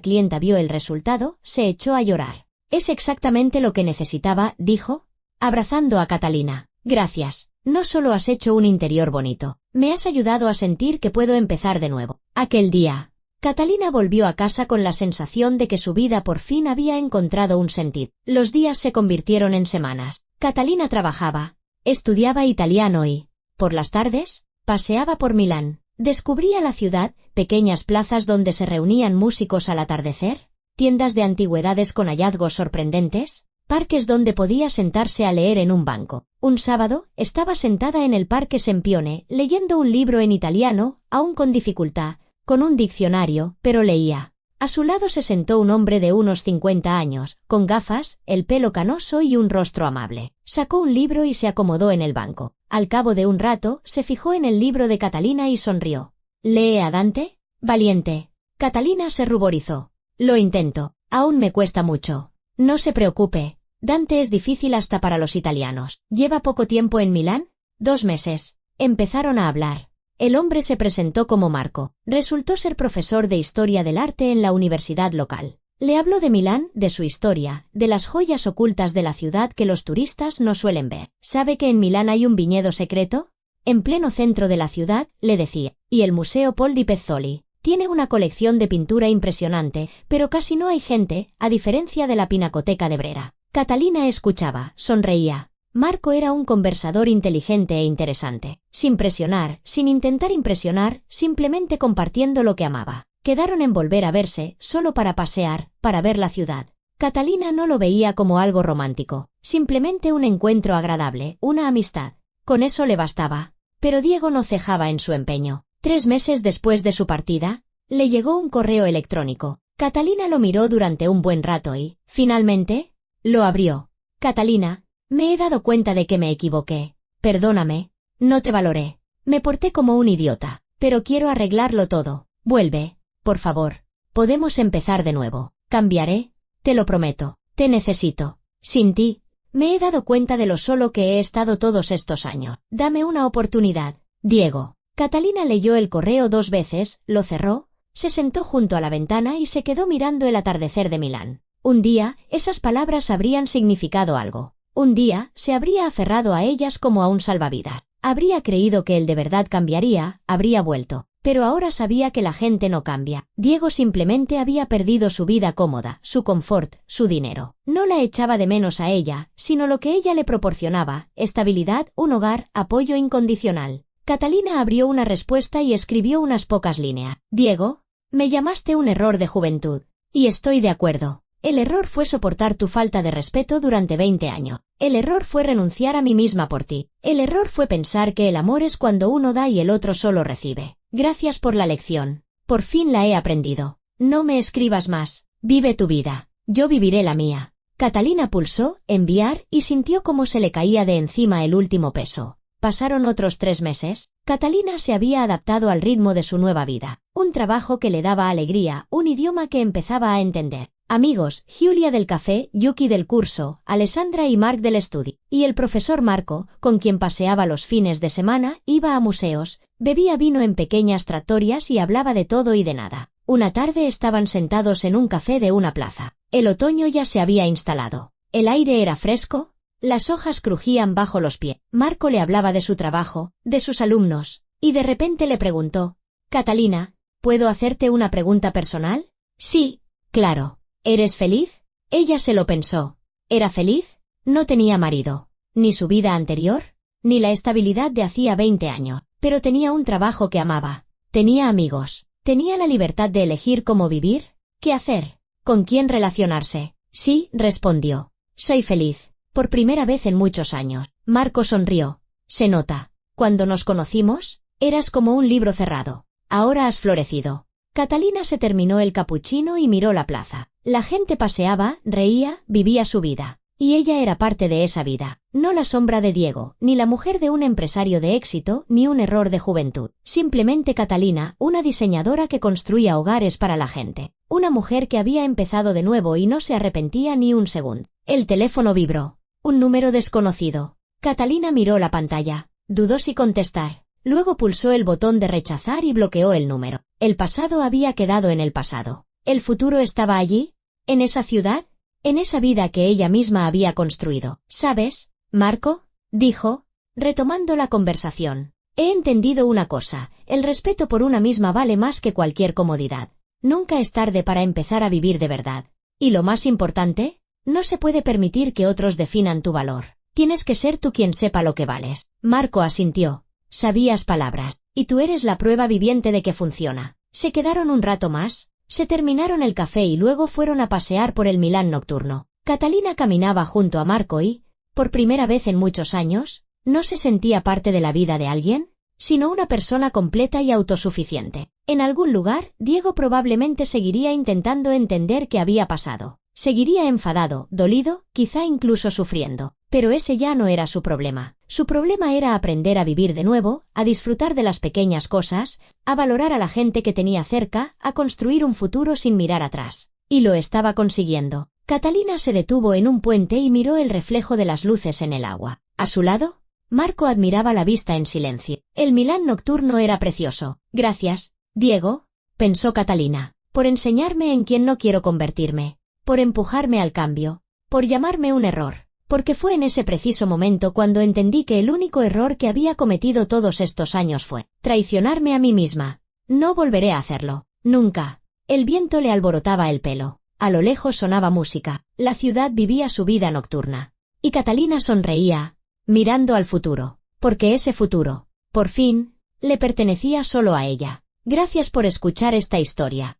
[SPEAKER 1] clienta vio el resultado, se echó a llorar. Es exactamente lo que necesitaba, dijo, abrazando a Catalina. Gracias. No solo has hecho un interior bonito, me has ayudado a sentir que puedo empezar de nuevo. Aquel día, Catalina volvió a casa con la sensación de que su vida por fin había encontrado un sentido. Los días se convirtieron en semanas. Catalina trabajaba, estudiaba italiano y, por las tardes, paseaba por Milán. Descubría la ciudad, pequeñas plazas donde se reunían músicos al atardecer, tiendas de antigüedades con hallazgos sorprendentes, parques donde podía sentarse a leer en un banco. Un sábado, estaba sentada en el Parque Sempione, leyendo un libro en italiano, aún con dificultad, con un diccionario, pero leía. A su lado se sentó un hombre de unos 50 años, con gafas, el pelo canoso y un rostro amable. Sacó un libro y se acomodó en el banco. Al cabo de un rato, se fijó en el libro de Catalina y sonrió. ¿Lee a Dante? Valiente. Catalina se ruborizó. Lo intento. Aún me cuesta mucho. No se preocupe. Dante es difícil hasta para los italianos. ¿Lleva poco tiempo en Milán? 2 meses. Empezaron a hablar. El hombre se presentó como Marco. Resultó ser profesor de historia del arte en la universidad local. Le habló de Milán, de su historia, de las joyas ocultas de la ciudad que los turistas no suelen ver. ¿Sabe que en Milán hay un viñedo secreto? En pleno centro de la ciudad, le decía. Y el Museo Pol di Pezzoli. Tiene una colección de pintura impresionante, pero casi no hay gente, a diferencia de la Pinacoteca de Brera. Catalina escuchaba, sonreía. Marco era un conversador inteligente e interesante, sin presionar, sin intentar impresionar, simplemente compartiendo lo que amaba. Quedaron en volver a verse, solo para pasear, para ver la ciudad. Catalina no lo veía como algo romántico, simplemente un encuentro agradable, una amistad. Con eso le bastaba. Pero Diego no cejaba en su empeño. 3 meses después de su partida, le llegó un correo electrónico. Catalina lo miró durante un buen rato y, finalmente, lo abrió. Catalina, me he dado cuenta de que me equivoqué. Perdóname, no te valoré. Me porté como un idiota, pero quiero arreglarlo todo. Vuelve, por favor. Podemos empezar de nuevo. Cambiaré, te lo prometo. Te necesito. Sin ti, me he dado cuenta de lo solo que he estado todos estos años. Dame una oportunidad. Diego. Catalina leyó el correo 2 veces, lo cerró, se sentó junto a la ventana y se quedó mirando el atardecer de Milán. Un día, esas palabras habrían significado algo. Un día, se habría aferrado a ellas como a un salvavidas. Habría creído que él de verdad cambiaría, habría vuelto. Pero ahora sabía que la gente no cambia. Diego simplemente había perdido su vida cómoda, su confort, su dinero. No la echaba de menos a ella, sino lo que ella le proporcionaba, estabilidad, un hogar, apoyo incondicional. Catalina abrió una respuesta y escribió unas pocas líneas. Diego, me llamaste un error de juventud. Y estoy de acuerdo. El error fue soportar tu falta de respeto durante 20 años. El error fue renunciar a mí misma por ti. El error fue pensar que el amor es cuando uno da y el otro solo recibe. Gracias por la lección. Por fin la he aprendido. No me escribas más. Vive tu vida. Yo viviré la mía. Catalina pulsó, enviar, y sintió cómo se le caía de encima el último peso. Pasaron otros 3 meses. Catalina se había adaptado al ritmo de su nueva vida. Un trabajo que le daba alegría, un idioma que empezaba a entender. Amigos, Giulia del café, Yuki del curso, Alessandra y Marc del estudio. Y el profesor Marco, con quien paseaba los fines de semana, iba a museos, bebía vino en pequeñas trattorias y hablaba de todo y de nada. Una tarde estaban sentados en un café de una plaza. El otoño ya se había instalado. El aire era fresco, las hojas crujían bajo los pies. Marco le hablaba de su trabajo, de sus alumnos, y de repente le preguntó, Catalina, ¿puedo hacerte una pregunta personal? Sí, claro. ¿Eres feliz? Ella se lo pensó. ¿Era feliz? No tenía marido, ni su vida anterior, ni la estabilidad de hacía 20 años, pero tenía un trabajo que amaba, tenía amigos, tenía la libertad de elegir cómo vivir, qué hacer, con quién relacionarse. Sí, respondió. Soy feliz, por primera vez en muchos años. Marco sonrió. Se nota. Cuando nos conocimos, eras como un libro cerrado. Ahora has florecido. Catalina se terminó el capuchino y miró la plaza. La gente paseaba, reía, vivía su vida. Y ella era parte de esa vida. No la sombra de Diego, ni la mujer de un empresario de éxito, ni un error de juventud. Simplemente Catalina, una diseñadora que construía hogares para la gente. Una mujer que había empezado de nuevo y no se arrepentía ni un segundo. El teléfono vibró. Un número desconocido. Catalina miró la pantalla. Dudó si contestar. Luego pulsó el botón de rechazar y bloqueó el número. El pasado había quedado en el pasado. ¿El futuro estaba allí? ¿En esa ciudad? ¿En esa vida que ella misma había construido? ¿Sabes, Marco? Dijo, retomando la conversación. He entendido una cosa, el respeto por una misma vale más que cualquier comodidad. Nunca es tarde para empezar a vivir de verdad. Y lo más importante, no se puede permitir que otros definan tu valor. Tienes que ser tú quien sepa lo que vales. Marco asintió. Sabías palabras, y tú eres la prueba viviente de que funciona. Se quedaron un rato más. Se terminaron el café y luego fueron a pasear por el Milán nocturno. Catalina caminaba junto a Marco y, por primera vez en muchos años, no se sentía parte de la vida de alguien, sino una persona completa y autosuficiente. En algún lugar, Diego probablemente seguiría intentando entender qué había pasado. Seguiría enfadado, dolido, quizá incluso sufriendo. Pero ese ya no era su problema. Su problema era aprender a vivir de nuevo, a disfrutar de las pequeñas cosas, a valorar a la gente que tenía cerca, a construir un futuro sin mirar atrás. Y lo estaba consiguiendo. Catalina se detuvo en un puente y miró el reflejo de las luces en el agua. A su lado, Marco admiraba la vista en silencio. El Milán nocturno era precioso. Gracias, Diego, pensó Catalina, por enseñarme en quién no quiero convertirme, por empujarme al cambio, por llamarme un error, porque fue en ese preciso momento cuando entendí que el único error que había cometido todos estos años fue traicionarme a mí misma. No volveré a hacerlo, nunca. El viento le alborotaba el pelo. A lo lejos sonaba música. La ciudad vivía su vida nocturna. Y Catalina sonreía, mirando al futuro, porque ese futuro, por fin, le pertenecía solo a ella. Gracias por escuchar esta historia.